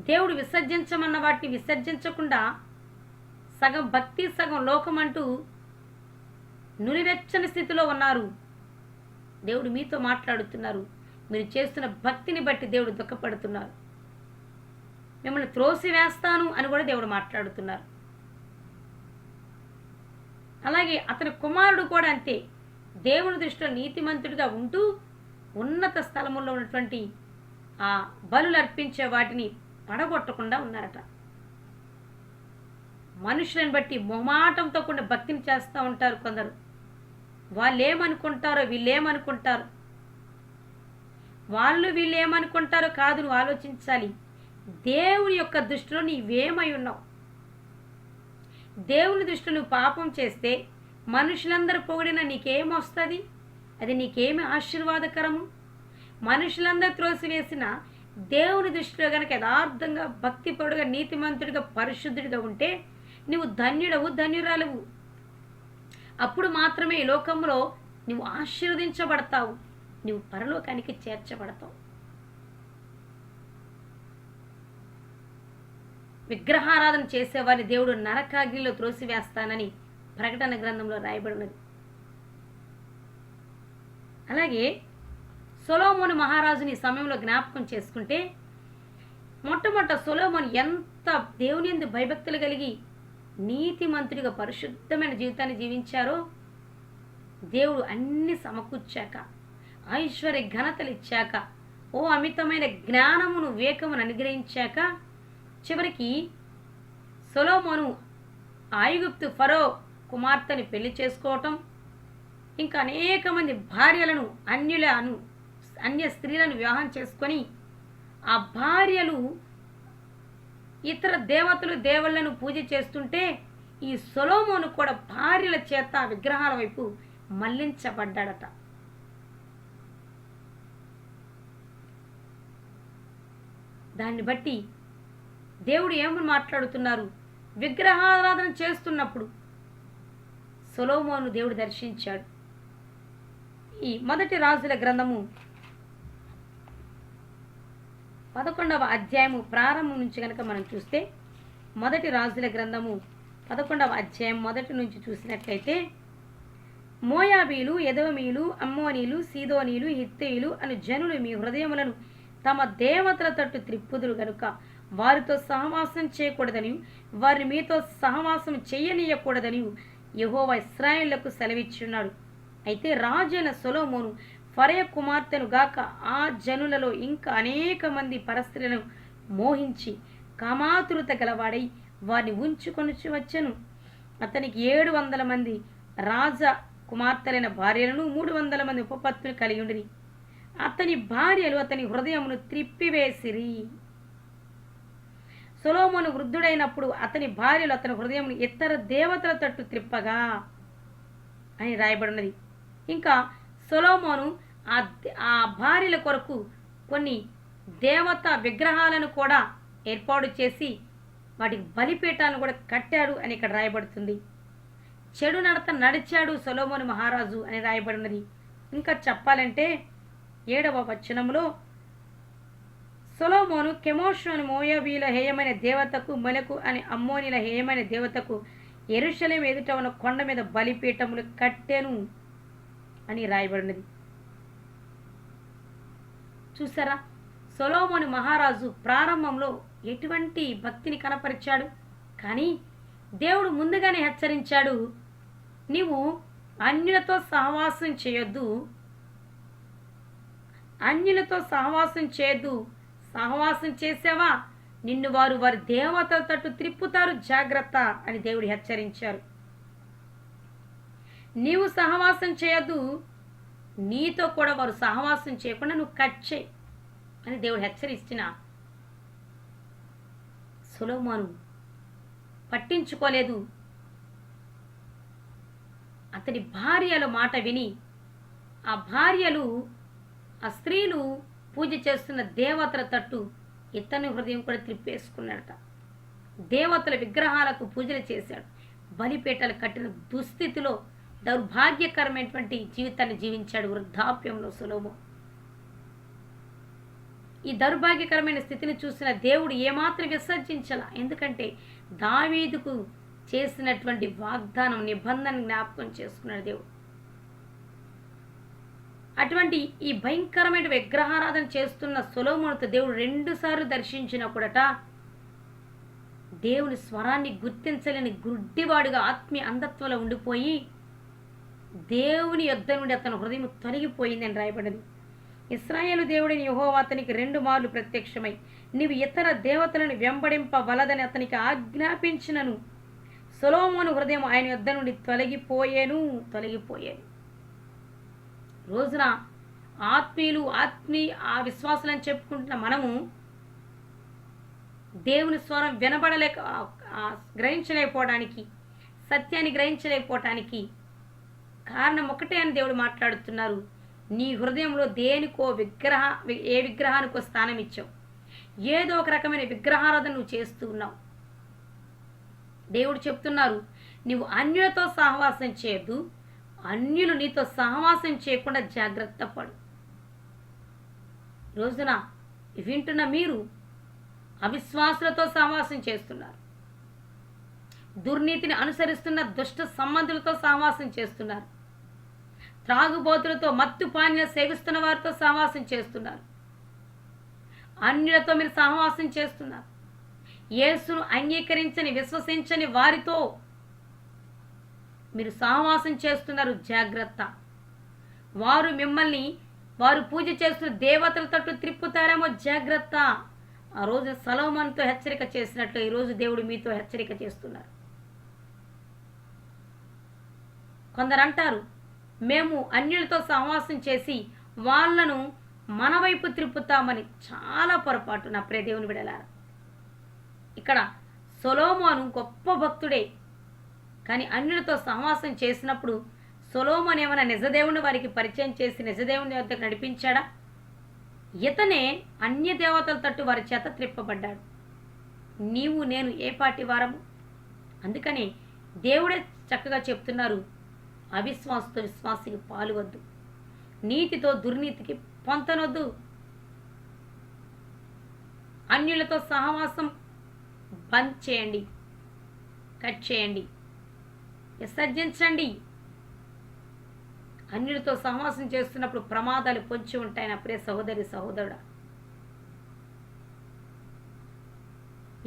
దేవుడు విసర్జించమన్న వాటిని విసర్జించకుండా సగం భక్తి సగం లోకం అంటూ నులివెచ్చని స్థితిలో ఉన్నారు. దేవుడు మీతో మాట్లాడుతున్నారు. మీరు చేస్తున్న భక్తిని బట్టి దేవుడు దుఃఖపడుతున్నారు. మిమ్మల్ని త్రోసి వేస్తాను అని కూడా దేవుడు మాట్లాడుతున్నారు. అలాగే అతని కుమారుడు కూడా అంతే. దేవుని దృష్టిలో నీతిమంతుడిగా ఉంటూ ఉన్నత స్థలముల్లో ఉన్నటువంటి ఆ బలులు అర్పించే వాటిని పడగొట్టకుండా ఉన్నారట. మనుషులను బట్టి మొహమాటంతో కూడా భక్తిని చేస్తూ ఉంటారు కొందరు. వాళ్ళేమనుకుంటారో వీళ్ళేమనుకుంటారు, వీళ్ళేమనుకుంటారో కాదు, నువ్వు ఆలోచించాలి. దేవుని యొక్క దృష్టిలో నీవేమై ఉన్నావు? దేవుని దృష్టిలో నువ్వు పాపం చేస్తే మనుషులందరూ పొగిడినా నీకేమొస్తుంది? అది నీకేమి ఆశీర్వాదకరము? మనుషులందరూ త్రోసివేసిన దేవుని దృష్టిలో కనుక యథార్థంగా భక్తిపరుడుగా, నీతిమంతుడిగా, పరిశుద్ధుడిగా ఉంటే నువ్వు ధన్యుడవు, ధన్యురాలవు. అప్పుడు మాత్రమే ఈ లోకంలో నువ్వు ఆశీర్వదించబడతావు, నువ్వు పరలోకానికి చేర్చబడతావు. విగ్రహారాధన చేసేవారిని దేవుడు నరకాగ్నిలో త్రోసివేస్తానని ప్రకటన గ్రంథంలో రాయబడినది. అలాగే సొలొమోను మహారాజుని సమయంలో జ్ఞాపకం చేసుకుంటే మొట్టమొదట సొలొమోను ఎంత దేవుని యందు భయభక్తులు కలిగి నీతిమంతుడిగా పరిశుద్ధమైన జీవితాన్ని జీవించారో, దేవుడు అన్ని సమకూర్చాక, ఐశ్వర్య ఘనతలు ఇచ్చాక, ఓ అమితమైన జ్ఞానమును, వివేకమును అనుగ్రహించాక చివరికి సొలొమోను ఐగుప్తు ఫరో కుమార్తెని పెళ్లి చేసుకోవటం, ఇంకా అనేక మంది భార్యలను, అన్య స్త్రీలను వివాహం చేసుకొని ఆ భార్యలు ఇతర దేవతలు, దేవుళ్లను పూజ చేస్తుంటే ఈ సొలొమోను కూడా భార్యల చేత విగ్రహాల వైపు మళ్లించబడ్డాడట. దాన్ని బట్టి దేవుడు ఏమని మాట్లాడుతున్నారు? విగ్రహారాధన చేస్తున్నప్పుడు సొలొమోను దేవుడు దర్శించాడు. ఈ మొదటి రాజుల గ్రంథము 11వ అధ్యాయము ప్రారంభం నుంచి కనుక మనం చూస్తే, మొదటి రాజుల గ్రంథము 11వ అధ్యాయం మొదటి నుంచి చూసినట్లయితే, మోయాబీలు, ఎదోమీలు, అమ్మోనీలు, సీదోనీలు, హిత్తీయులు అను జనులు మీ హృదయములను తమ దేవతల తట్టు త్రిప్పుదురు గనుక వారితో సహవాసం చేయకూడదని, వారిని మీతో సహవాసం చెయ్యనీయకూడదని యెహోవా ఇశ్రాయేలులకు సెలవిచ్చున్నాడు. అయితే రాజైన సొలొమోను ఫరయ కుమార్తెను గాక ఆ జనులలో ఇంకా అనేక మంది పరస్త్రీలను మోహించి కామాతురత గలవాడై వారిని ఉంచుకొని వచ్చెను. అతనికి 700 మంది రాజ కుమార్తెలైన భార్యలను 300 మంది ఉపపత్తులు కలిగి ఉండిరి. అతని భార్యలు అతని హృదయమును త్రిప్పివేసిరి. సొలొమోను వృద్ధుడైనప్పుడు అతని భార్యలు అతని హృదయం ఇతర దేవతల తట్టు త్రిప్పగా అని రాయబడినది. ఇంకా సొలొమోను ఆ భార్యల కొరకు కొన్ని దేవత విగ్రహాలను కూడా ఏర్పాటు చేసి వాటికి బలిపీఠాలను కూడా కట్టాడు అని ఇక్కడ రాయబడుతుంది. చెడు నడత నడిచాడు సొలొమోను మహారాజు అని రాయబడినది. ఇంకా చెప్పాలంటే 7వ వచనంలో సొలొమోను కెమోషును మోయాబీల హేయమైన దేవతకు, మొలెకు అని అమ్మోనీల హేయమైన దేవతకు యెరూషలేము ఎదుట ఉన్న కొండ మీద బలిపీఠములు కట్టెను అని రాయబడినది. చూసారా, సొలొమోను మహారాజు ప్రారంభంలో ఎటువంటి భక్తిని కనపరిచాడు, కానీ దేవుడు ముందుగానే హెచ్చరించాడు, నీవు అన్యులతో సహవాసం చేయొద్దు, అన్యులతో సహవాసం చేయొద్దు. సహవాసం చేసావా నిన్ను వారు వారి దేవతల తట్టు త్రిప్పుతారు, జాగ్రత్త అని దేవుడు హెచ్చరించారు. నీవు సహవాసం చేయొద్దు, నీతో కూడా వారు సహవాసం చేయకుండా నువ్వు కట్ చేయి అని దేవుడు హెచ్చరించిన సొలొమోను పట్టించుకోలేదు. అతడి భార్యల మాట విని ఆ భార్యలు, ఆ స్త్రీలు పూజ చేస్తున్న దేవతల తట్టు ఇతని హృదయం కూడా త్రిప్పేసుకున్నాడట. దేవతల విగ్రహాలకు పూజలు చేశాడు. బలిపీఠాలు కట్టిన దుస్థితిలో దౌర్భాగ్యకరమైనటువంటి జీవితాన్ని జీవించాడు వృద్ధాప్యంలో సొలొమోను. ఈ దౌర్భాగ్యకరమైన స్థితిని చూసిన దేవుడు ఏమాత్రం విసర్జించాల. ఎందుకంటే దావీదుకు చేసినటువంటి వాగ్దానం, నిబంధన జ్ఞాపకం చేసుకున్నాడు దేవుడు. అటువంటి ఈ భయంకరమైన విగ్రహారాధన చేస్తున్న సొలొమోనుతో దేవుడు 2 సార్లు దర్శించినప్పుడట దేవుని స్వరాన్ని గుర్తించలేని గుడ్డివాడుగా ఆత్మీయ అంధత్వంలో ఉండిపోయి దేవుని యొద్ద నుండి అతని హృదయం తొలగిపోయిందని రాయబడింది. ఇశ్రాయేలు దేవుడిని యెహోవా అతనికి 2 మార్లు ప్రత్యక్షమై నీవు ఇతర దేవతలను వెంబడింపవలదని అతనికి ఆజ్ఞాపించినను సొలొమోను హృదయం ఆయన యొద్ద నుండి తొలగిపోయేను. రోజున ఆత్మీయులు ఆ విశ్వాసులని చెప్పుకుంటున్న మనము దేవుని స్వరం గ్రహించలేకపోవడానికి, సత్యాన్ని గ్రహించలేకపోవటానికి కారణం ఒకటే అని దేవుడు మాట్లాడుతున్నారు. నీ హృదయంలో దేనికో ఏ విగ్రహానికో స్థానం ఇచ్చావు, ఏదో ఒక రకమైన విగ్రహారాధన నువ్వు చేస్తూ ఉన్నావు. దేవుడు చెప్తున్నారు, నీవు అన్యులతో సహవాసం చేయొద్దు, అన్యులు నీతో సహవాసం చేయకుండా జాగ్రత్త పడు. రోజున వింటున్న మీరు అవిశ్వాసులతో సహవాసం చేస్తున్నారు, దుర్నీతిని అనుసరిస్తున్న దుష్ట సంబంధులతో సహవాసం చేస్తున్నారు, త్రాగుబోతులతో, మత్తు పానీయాలు సేవిస్తున్న వారితో సహవాసం చేస్తున్నారు, అన్యులతో మీరు సహవాసం చేస్తున్నారు. యేసును అంగీకరించని, విశ్వసించని వారితో మీరు సహవాసం చేస్తున్నారు, జాగ్రత్త. వారు పూజ చేస్తున్న దేవతల తట్టు త్రిప్పుతారేమో, జాగ్రత్త. ఆ రోజు సొలొమోనుతో హెచ్చరిక చేసినట్లు ఈరోజు దేవుడు మీతో హెచ్చరిక చేస్తున్నారు. కొందరు అంటారు, మేము అన్యులతో సహవాసం చేసి వాళ్ళను మన వైపు త్రిప్పుతామని. చాలా పొరపాటు నా ప్రియ దేవుని బిడ్డలారా. ఇక్కడ సొలొమోను గొప్ప భక్తుడే, కానీ అన్యులతో సహవాసం చేసినప్పుడు సొలొమోను ఏమైనా నిజదేవుని వారికి పరిచయం చేసి నిజదేవుని వద్దకు నడిపించాడా? ఇతనే అన్య దేవతల తట్టు వారి చేత త్రిప్పబడ్డాడు. నీవు నేను ఏ పాటి వారము? అందుకని దేవుడే చక్కగా చెప్తున్నారు, అవిశ్వాసతో విశ్వాసికి పాలువద్దు, నీతితో దుర్నీతికి పొంతనొద్దు, అన్యులతో సహవాసం బంద్ చేయండి, కట్ చేయండి, విసర్జించండి. అన్యులతో సహవాసం చేస్తున్నప్పుడు ప్రమాదాలు పొంచి ఉంటాయి నా ప్రియ సహోదరి సహోదరుడా.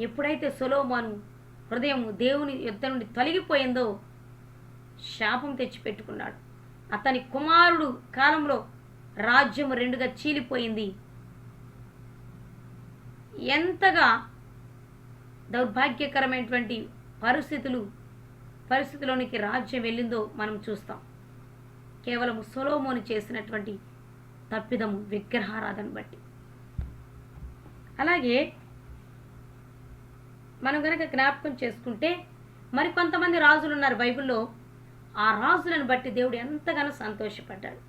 ఎప్పుడైతే సొలొమోను హృదయం దేవుని యుద్ధ నుండి తొలగిపోయిందో శాపం తెచ్చిపెట్టుకున్నాడు. అతని కుమారుడు కాలంలో రాజ్యం 2గా చీలిపోయింది. ఎంతగా దౌర్భాగ్యకరమైనటువంటి పరిస్థితిలోనికి రాజ్యం వెళ్ళిందో మనం చూస్తాం. కేవలం సొలొమోను చేసినటువంటి తప్పిదము, విగ్రహారాధన బట్టి. అలాగే మనం కనుక జ్ఞాపకం చేసుకుంటే మరి కొంతమంది రాజులు ఉన్నారు బైబిల్లో. ఆ రాజులను బట్టి దేవుడు ఎంతగానో సంతోషపడ్డాడు.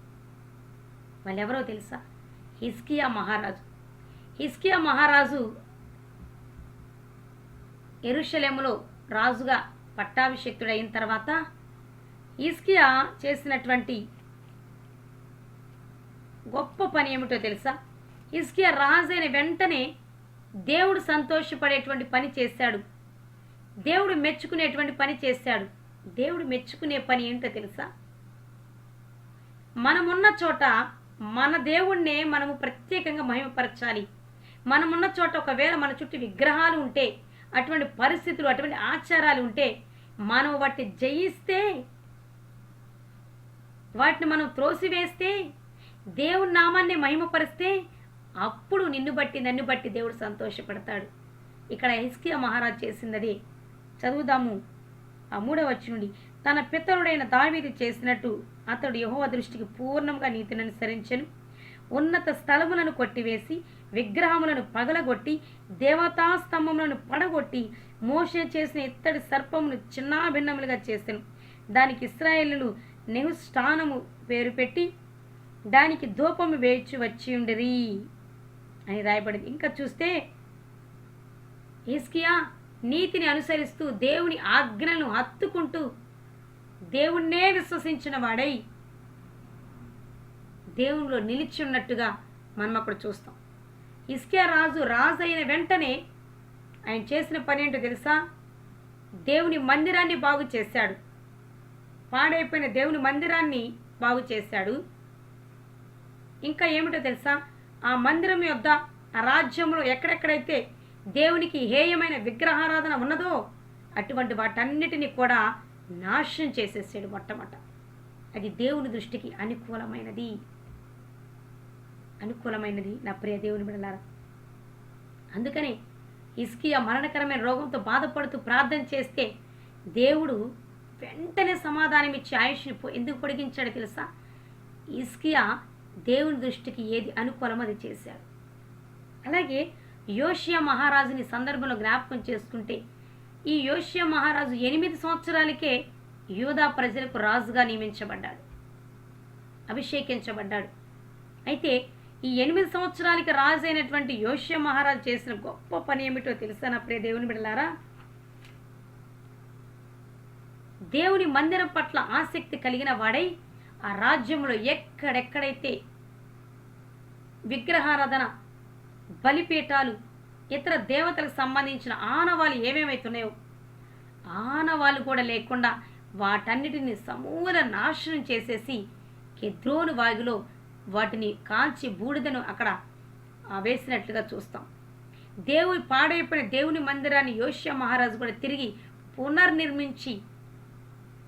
వాళ్ళు ఎవరో తెలుసా? హిజ్కియా మహారాజు. హిజ్కియా మహారాజు యెరూషలేములో రాజుగా పట్టాభిషిక్తుడైన తర్వాత హిజ్కియా చేసినటువంటి గొప్ప పని ఏమిటో తెలుసా? హిజ్కియా రాజైన వెంటనే దేవుడు సంతోషపడేటువంటి పని చేశాడు. దేవుడు మెచ్చుకునేటువంటి పని చేశాడు. దేవుడు మెచ్చుకునే పని ఏంటో తెలుసా? మనమున్న చోట మన దేవుణ్ణే మనము ప్రత్యేకంగా మహిమపరచాలి. మనమున్న చోట ఒకవేళ మన చుట్టూ విగ్రహాలు ఉంటే, అటువంటి పరిస్థితులు, అటువంటి ఆచారాలు ఉంటే, మనం వాటిని జయిస్తే, వాటిని మనం త్రోసివేస్తే, దేవుని నామాన్ని మహిమపరిస్తే, అప్పుడు నిన్ను బట్టి నన్ను బట్టి దేవుడు సంతోషపడతాడు. ఇక్కడ హిజ్కియా మహారాజు చేసింది చదువుదాము. ఆ 3వ వచనం నుండి, తన పితరుడైన దావీదు చేసినట్టు అతడు యెహోవా దృష్టికి పూర్ణంగా నీతిని అనుసరించెను. ఉన్నత స్థలములను కొట్టివేసి విగ్రహములను పగలగొట్టి దేవతా స్తంభములను పడగొట్టి మోషే చేసిన ఇత్తడి సర్పమును చిన్నాభిన్నములుగా చేసెను. దానికి ఇశ్రాయేలీయులు నెహుష్టానము పేరు పెట్టి దానికి ధూపము వేచి వచ్చి ఉండిరి అని రాయబడింది. ఇంకా చూస్తే హిజ్కియా నీతిని అనుసరిస్తూ దేవుని ఆజ్ఞలను హత్తుకుంటూ దేవుణ్ణే విశ్వసించిన వాడై దేవునిలో నిలిచి ఉన్నట్టుగా మనం అక్కడ చూస్తాం. హిజ్కియా రాజు అయిన వెంటనే ఆయన చేసిన పని ఏంటో తెలుసా? దేవుని మందిరాన్ని బాగు చేశాడు. పాడైపోయిన దేవుని మందిరాన్ని బాగు చేశాడు. ఇంకా ఏమిటో తెలుసా? ఆ మందిరం యొద్ద, ఆ రాజ్యంలో ఎక్కడెక్కడైతే దేవునికి హేయమైన విగ్రహారాధన ఉన్నదో అటువంటి వాటన్నిటిని కూడా నాశనం చేసేసాడు మొట్టమొదట. అది దేవుని దృష్టికి అనుకూలమైనది నా ప్రియ దేవుని బిడ్డలారా. అందుకనే హిజ్కియా మరణకరమైన రోగంతో బాధపడుతూ ప్రార్థన చేస్తే దేవుడు వెంటనే సమాధానం ఇచ్చి ఆయుష్ని ఎందుకు పొడిగించాడో తెలుసా? హిజ్కియా దేవుని దృష్టికి ఏది అనుకూలమో అది చేశాడు. అలాగే యోషియా మహారాజుని సందర్భంలో జ్ఞాపకం చేసుకుంటే, ఈ యోషియా మహారాజు 8 సంవత్సరాలకే యూదా ప్రజలకు రాజుగా నియమించబడ్డాడు, అభిషేకించబడ్డాడు. అయితే ఈ 8 సంవత్సరాలకి రాజు అయినటువంటి యోషియా మహారాజు చేసిన గొప్ప పని ఏమిటో తెలుసా నా ప్రియ దేవుని బిడ్డలారా? దేవుని మందిరం పట్ల ఆసక్తి కలిగిన వాడై ఆ రాజ్యంలో ఎక్కడెక్కడైతే విగ్రహారాధన, బలిపీఠాలు, ఇతర దేవతలకు సంబంధించిన ఆనవాళ్ళు ఏమేమైతున్నాయో ఆనవాళ్ళు కూడా లేకుండా వాటన్నిటిని సమూల నాశనం చేసేసి కెద్రోను వాగులో వాటిని కాల్చి బూడిదను అక్కడ వేసినట్లుగా చూస్తాం. దేవుని పాడైపోయిన దేవుని మందిరాన్ని యోషియా మహారాజు కూడా తిరిగి పునర్నిర్మించి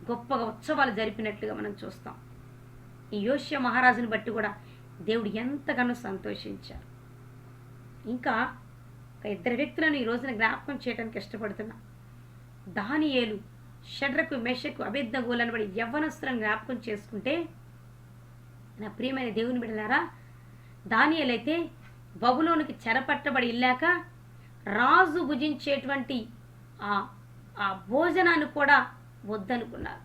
గొప్పగా ఉత్సవాలు జరిపినట్లుగా మనం చూస్తాం. ఈ యోషియా మహారాజుని బట్టి కూడా దేవుడు ఎంతగానో సంతోషించారు. ఇంకా ఒక 2 వ్యక్తులను ఈ రోజున జ్ఞాపకం చేయడానికి ఇష్టపడుతున్నా. దానియేలు, షడ్రకు, మెషకు, అబేద్నెగోలు అనబడి యవ్వనస్తులను జ్ఞాపకం చేసుకుంటే నా ప్రియమైన దేవుని బిడ్డలారా, దానియేలు అయితే బబులోనికి చెరపట్టబడి ఇల్లాక రాజు భుజించేటువంటి ఆ భోజనాన్ని కూడా వద్దనుకున్నారు.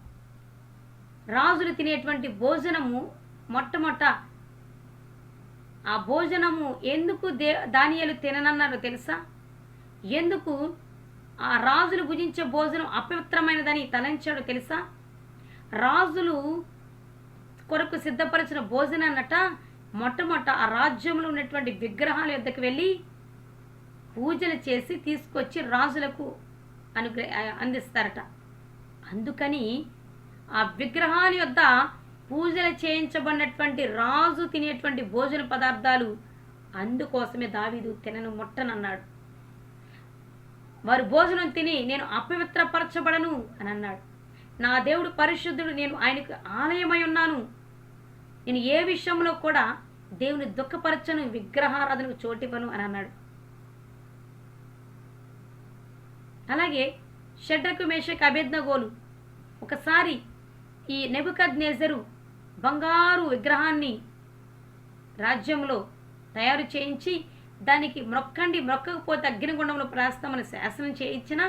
రాజులు తినేటువంటి భోజనము మొట్టమొదట ఆ భోజనము ఎందుకు దానియేలు తిననన్నారో తెలుసా? ఎందుకు ఆ రాజులు భుజించే భోజనం అపవిత్రమైనదని తలంచాడో తెలుసా? రాజులు కొరకు సిద్ధపరిచిన భోజనాన్నట మొట్టమొదట ఆ రాజ్యంలో ఉన్నటువంటి విగ్రహాల యొద్దకు వెళ్ళి పూజలు చేసి తీసుకొచ్చి రాజులకు అందిస్తారట. అందుకని ఆ విగ్రహాల యొద్ద పూజలు చేయించబడినటువంటి రాజు తినేటువంటి భోజన పదార్థాలు అందుకోసమే దావీదు తినను ముట్టనన్నాడు. వారు భోజనం తిని నేను అపవిత్రపరచబడను అని అన్నాడు. నా దేవుడు పరిశుద్ధుడు, నేను ఆయనకు ఆలయమై ఉన్నాను, నేను ఏ విషయంలో కూడా దేవుని దుఃఖపరచను, విగ్రహారాధనకు చోటివ్వను అని అన్నాడు. అలాగే షడ్రకు, మేషకు, అబేద్నెగోలు ఒకసారి ఈ నెబుకద్నెజరు బంగారు విగ్రహాన్ని రాజ్యంలో తయారు చేయించి దానికి మొక్కండి, మొక్కకపోతే అగ్నిగుండంలో ప్రాస్తామని శాసనం చేయించిన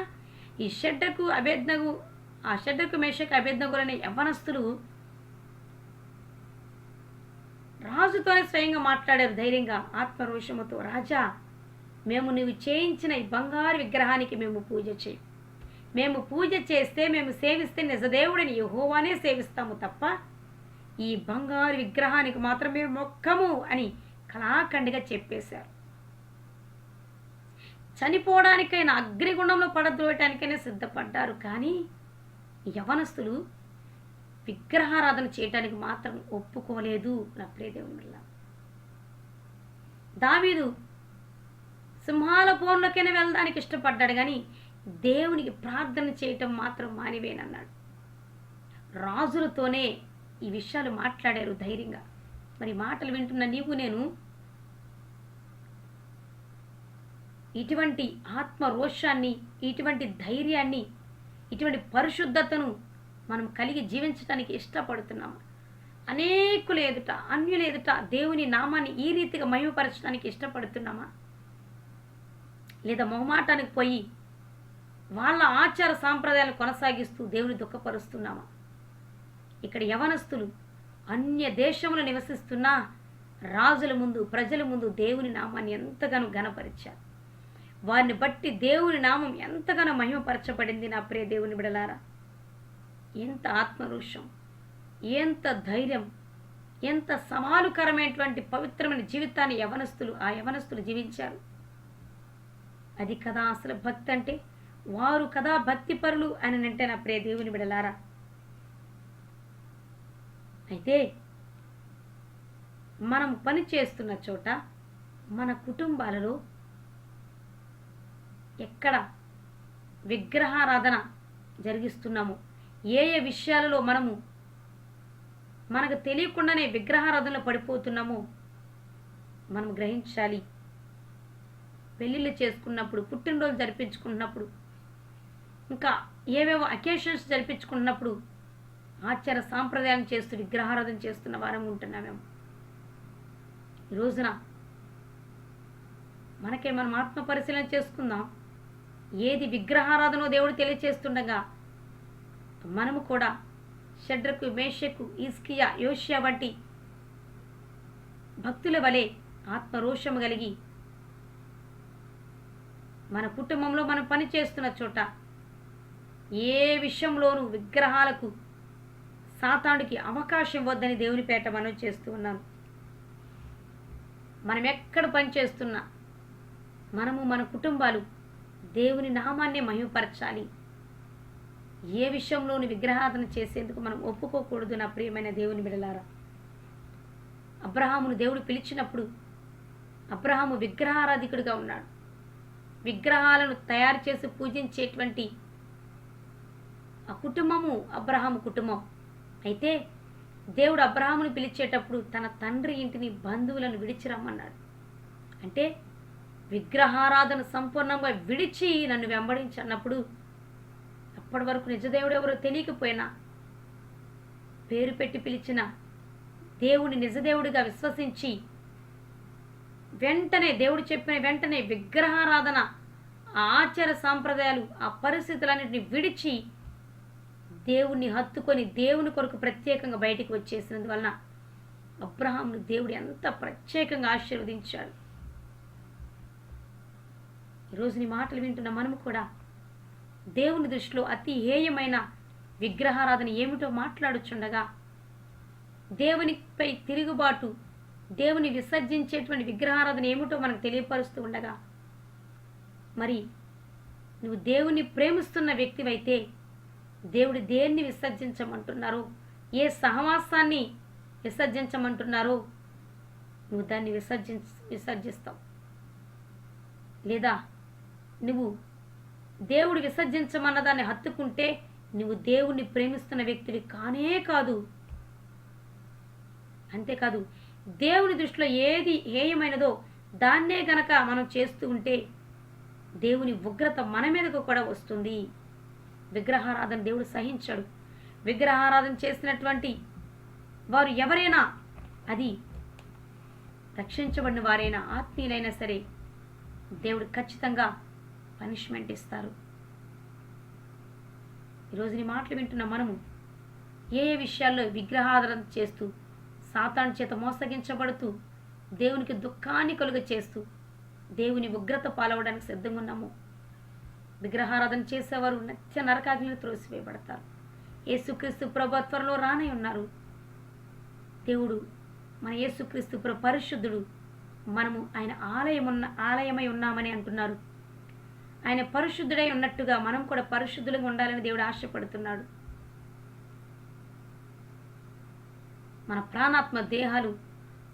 ఈ షడ్రకు అబేద్నగు, ఆ షడ్రకు మేషకు అబేద్నగులనే యవ్వనస్తులు రాజుతోనే స్వయంగా మాట్లాడారు ధైర్యంగా ఆత్మరోషముతో. రాజా, మేము నీవు చేయించిన ఈ బంగారు విగ్రహానికి మేము పూజ చేయి. మేము పూజ చేస్తే, మేము సేవిస్తే నిజదేవుడిని యెహోవానే సేవిస్తాము తప్ప ఈ బంగారు విగ్రహానికి మాత్రం మేము మొక్కము అని కళాఖండిగా చెప్పేశారు. చనిపోవడానికైనా, అగ్నిగుండంలో పడద్రోయటానికైనా సిద్ధపడ్డారు. కానీ యవనస్తులు విగ్రహారాధన చేయటానికి మాత్రం ఒప్పుకోలేదు. నా ప్రియదేవుని వల్ల దావీదు సింహాల పోన్లోకైనా వెళ్ళడానికి ఇష్టపడ్డాడు, కానీ దేవునికి ప్రార్థన చేయటం మాత్రం మానివేనన్నాడు. రాజులతోనే ఈ విషయాలు మాట్లాడారు ధైర్యంగా. మరి మాటలు వింటున్న నీవు నేను ఇటువంటి ఆత్మరోషాన్ని, ఇటువంటి ధైర్యాన్ని, ఇటువంటి పరిశుద్ధతను మనం కలిగి జీవించడానికి ఇష్టపడుతున్నాము. అనేకుల ఎదుట, అన్యుల ఎదుట దేవుని నామాన్ని ఈ రీతిగా మహిమపరచడానికి ఇష్టపడుతున్నామా? లేదా మొహమాటానికి పోయి వాళ్ళ ఆచార సాంప్రదాయాలు కొనసాగిస్తూ దేవుని దుఃఖపరుస్తున్నామా? ఇక్కడ యవనస్తులు అన్య దేశంలో నివసిస్తున్న రాజుల ముందు, ప్రజల ముందు దేవుని నామాన్ని ఎంతగానో ఘనపరిచారు. వారిని బట్టి దేవుని నామం ఎంతగానో మహిమపరచబడింది. నా ప్రియ దేవుని బిడలారా, ఎంత ఆత్మరోషం, ఎంత ధైర్యం, ఎంత సమాలుకరమైనటువంటి పవిత్రమైన జీవితాన్ని ఆ యవనస్తులు జీవించారు. అది కదా అసలు భక్తి అంటే. వారు కదా భక్తిపరులు అని అంటే నా ప్రియ దేవుని బిడలారా. అయితే మనం పని చేస్తున్న చోట, మన కుటుంబాలలో ఎక్కడ విగ్రహారాధన జరిగిస్తున్నాము, ఏ ఏ విషయాలలో మనకు తెలియకుండానే విగ్రహారాధనలో పడిపోతున్నామో మనం గ్రహించాలి. పెళ్ళిళ్ళు చేసుకున్నప్పుడు, పుట్టినరోజు జరిపించుకున్నప్పుడు, ఇంకా ఏవేవో అకేషన్స్ జరిపించుకున్నప్పుడు ఆచార సాంప్రదాయాలను చేస్తూ విగ్రహారాధన చేస్తున్న వారం ఉంటున్నామేమో. ఈ రోజున మనం ఆత్మ పరిశీలన చేసుకుందాం. ఏది విగ్రహారాధనో దేవుడు తెలియచేస్తుండగా మనము కూడా షడ్రకు, మేషకు, హిజ్కియా, యోషియా వంటి భక్తుల వలె ఆత్మరోషము కలిగి మన కుటుంబంలో మనం పని చేస్తున్న చోట ఏ విషయంలోనూ విగ్రహాలకు, సాతానుడికి అవకాశం ఇవ్వద్దని దేవుని పేట మనం చేస్తూ ఉన్నాను. మనం ఎక్కడ పని చేస్తున్నా మనము, మన కుటుంబాలు దేవుని నామాన్నే మహిమపరచాలి. ఏ విషయంలోనూ విగ్రహారాధన చేసేందుకు మనం ఒప్పుకోకూడదు. నా ప్రియమైన దేవుని బిడలారా, అబ్రహామును దేవుడు పిలిచినప్పుడు అబ్రహాము విగ్రహారాధికుడిగా ఉన్నాడు. విగ్రహాలను తయారు చేసి పూజించేటువంటి ఆ కుటుంబము అబ్రహాము కుటుంబం. అయితే దేవుడు అబ్రహామును పిలిచేటప్పుడు తన తండ్రి ఇంటిని, బంధువులను విడిచి రమ్మన్నాడు. అంటే విగ్రహారాధన సంపూర్ణంగా విడిచి నన్ను వెంబడించి అన్నప్పుడు, అప్పటి వరకు నిజదేవుడు ఎవరో తెలియకపోయినా, పేరు పెట్టి పిలిచిన దేవుని నిజదేవుడిగా విశ్వసించి వెంటనే, దేవుడు చెప్పిన వెంటనే విగ్రహారాధన, ఆ ఆచార సాంప్రదాయాలు, ఆ పరిస్థితులన్నింటినీ విడిచి దేవుణ్ణి హత్తుకొని దేవుని కొరకు ప్రత్యేకంగా బయటికి వచ్చేసినందువలన అబ్రహామును దేవుడు ఎంత ప్రత్యేకంగా ఆశీర్వదించాడు. ఈరోజు నీ మాటలు వింటున్న మనము కూడా దేవుని దృష్టిలో అతి హేయమైన విగ్రహారాధన ఏమిటో మాట్లాడుచుండగా, దేవునిపై తిరుగుబాటు, దేవుని విసర్జించేటువంటి విగ్రహారాధన ఏమిటో మనకు తెలియపరుస్తూ ఉండగా, మరి నువ్వు దేవుని ప్రేమిస్తున్న వ్యక్తివైతే దేవుడు దేన్ని విసర్జించమంటున్నారో, ఏ సహవాసాన్ని విసర్జించమంటున్నారో నువ్వు దాన్ని విసర్జిస్తావు. లేదా నువ్వు దేవుడు విసర్జించమన్న దాన్ని హత్తుకుంటే నువ్వు దేవుణ్ణి ప్రేమిస్తున్న వ్యక్తివి కానే కాదు. అంతేకాదు, దేవుని దృష్టిలో ఏది హేయమైనదో దాన్నే గనక మనం చేస్తూ ఉంటే దేవుని ఉగ్రత మన మీదకు కూడా వస్తుంది. విగ్రహారాధన దేవుడు సహించాడు. విగ్రహారాధన చేసినటువంటి వారు ఎవరైనా అది రక్షించబడిన వారైనా ఆత్మీయులైనా సరే దేవుడు ఖచ్చితంగా పనిష్మెంట్ ఇస్తారు. ఈరోజు నీ మాటలు వింటున్న మనము ఏ ఏ విషయాల్లో విగ్రహారాధన చేస్తూ సాతాను చేత మోసగించబడుతూ దేవునికి దుఃఖాన్ని కలుగ చేస్తూ దేవుని ఉగ్రత పాలవడానికి సిద్ధంగా ఉన్నాము. విగ్రహారాధన చేసేవారు నిత్య నరకాగ్నిలో త్రోసివేయబడతారు. యేసుక్రీస్తు ప్రభు త్వరలో రానే ఉన్నారు. దేవుడు మన యేసుక్రీస్తు ప్రభు పరిశుద్ధుడు. మనము ఆయన ఆలయమై ఉన్నామని అంటున్నారు. ఆయన పరిశుద్ధుడై ఉన్నట్టుగా మనం కూడా పరిశుద్ధులుగా ఉండాలని దేవుడు ఆశపడుతున్నాడు. మన ప్రాణాత్మ దేహాలు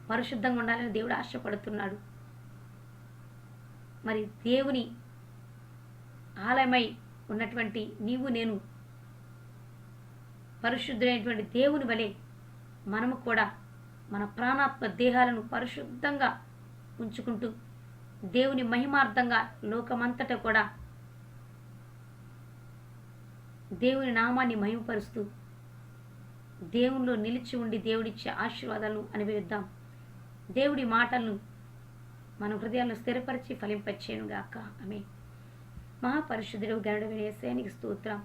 పరిశుద్ధంగా ఉండాలని దేవుడు ఆశపడుతున్నాడు. మరి దేవుని ఆలయమై ఉన్నటువంటి నీవు నేను పరిశుద్ధుడైనటువంటి దేవుని వలె మనము కూడా మన ప్రాణాత్మ దేహాలను పరిశుద్ధంగా ఉంచుకుంటూ దేవుని మహిమార్థంగా లోకమంతటా కూడా దేవుని నామాన్ని మహిమపరుస్తూ దేవునిలో నిలిచి ఉండి దేవుడిచ్చే ఆశీర్వాదాలను అనుభవిద్దాం. దేవుడి మాటలను మన హృదయాలను స్థిరపరిచి ఫలింపచేయునుగాక. ఆమేన్. మహాపరిశుద్ధుడు గరుడ యేసునికి స్తోత్రం.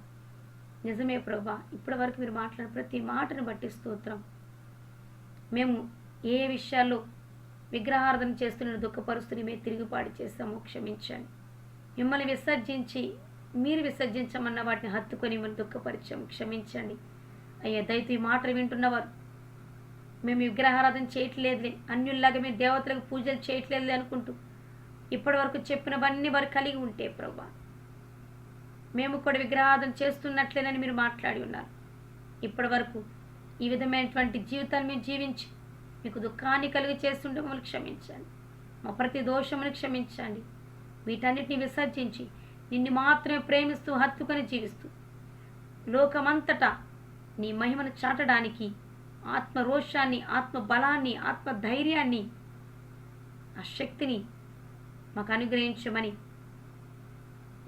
నిజమే ప్రభా, ఇప్పటి వరకు మీరు మాట్లాడిన ప్రతి మాటను బట్టి స్తోత్రం. మేము ఏ విషయాల్లో విగ్రహారాధన చేస్తున్న దుఃఖపరుస్తుని మేము తిరుగుబాటు చేస్తాము, క్షమించండి. మిమ్మల్ని విసర్జించి మీరు విసర్జించమన్న వాటిని హత్తుకొని మిమ్మల్ని దుఃఖపరిచాము, క్షమించండి అయ్యా. దయతో ఈ మాటలు వింటున్నవారు మేము విగ్రహారాధన చేయట్లేదులే, అన్యుల్లాగా మేము దేవతలకు పూజలు చేయట్లేదులే అనుకుంటూ ఇప్పటి వరకు చెప్పినవన్నీ వారు కలిగి ఉంటే ప్రభా, మేము కూడా విగ్రహారాధన చేస్తున్నట్లేనని మీరు మాట్లాడి ఉన్నారు. ఇప్పటి వరకు ఈ విధమైనటువంటి జీవితాన్ని మేము జీవించి మీకు దుఃఖాన్ని కలిగి చేస్తుంటే మమ్మల్ని క్షమించండి. మా ప్రతి దోషమును క్షమించండి. వీటన్నిటిని విసర్జించి నిన్ను మాత్రమే ప్రేమిస్తూ హత్తుకొని జీవిస్తూ లోకమంతటా నీ మహిమను చాటడానికి ఆత్మ రోషాన్ని, ఆత్మ బలాన్ని, ఆత్మ ధైర్యాన్ని, ఆ శక్తిని మాకు అనుగ్రహించమని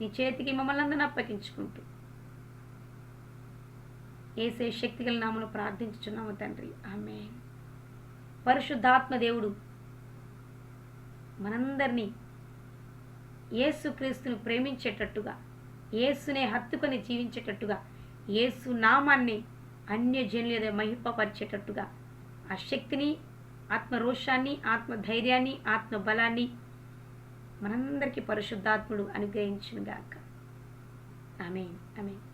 నీ చేతికి మమ్మల్ని అందరిని అప్పగించుకుంటూ యేసే శక్తిగల నామములో ప్రార్థించుచున్నాము తండ్రి, ఆమేన్. పరిశుద్ధాత్మ దేవుడు మనందరినీ యేసుక్రీస్తును ప్రేమించేటట్టుగా, యేసునే హత్తుకొని జీవించేటట్టుగా, యేసు నామాన్ని అన్యజనుల మహింపపరిచేటట్టుగా ఆ శక్తిని, ఆత్మరోషాన్ని, ఆత్మధైర్యాన్ని, ఆత్మ బలాన్ని మనందరికీ పరిశుద్ధాత్ముడు అనుగ్రహించునుగాక. ఆమేన్, ఆమేన్.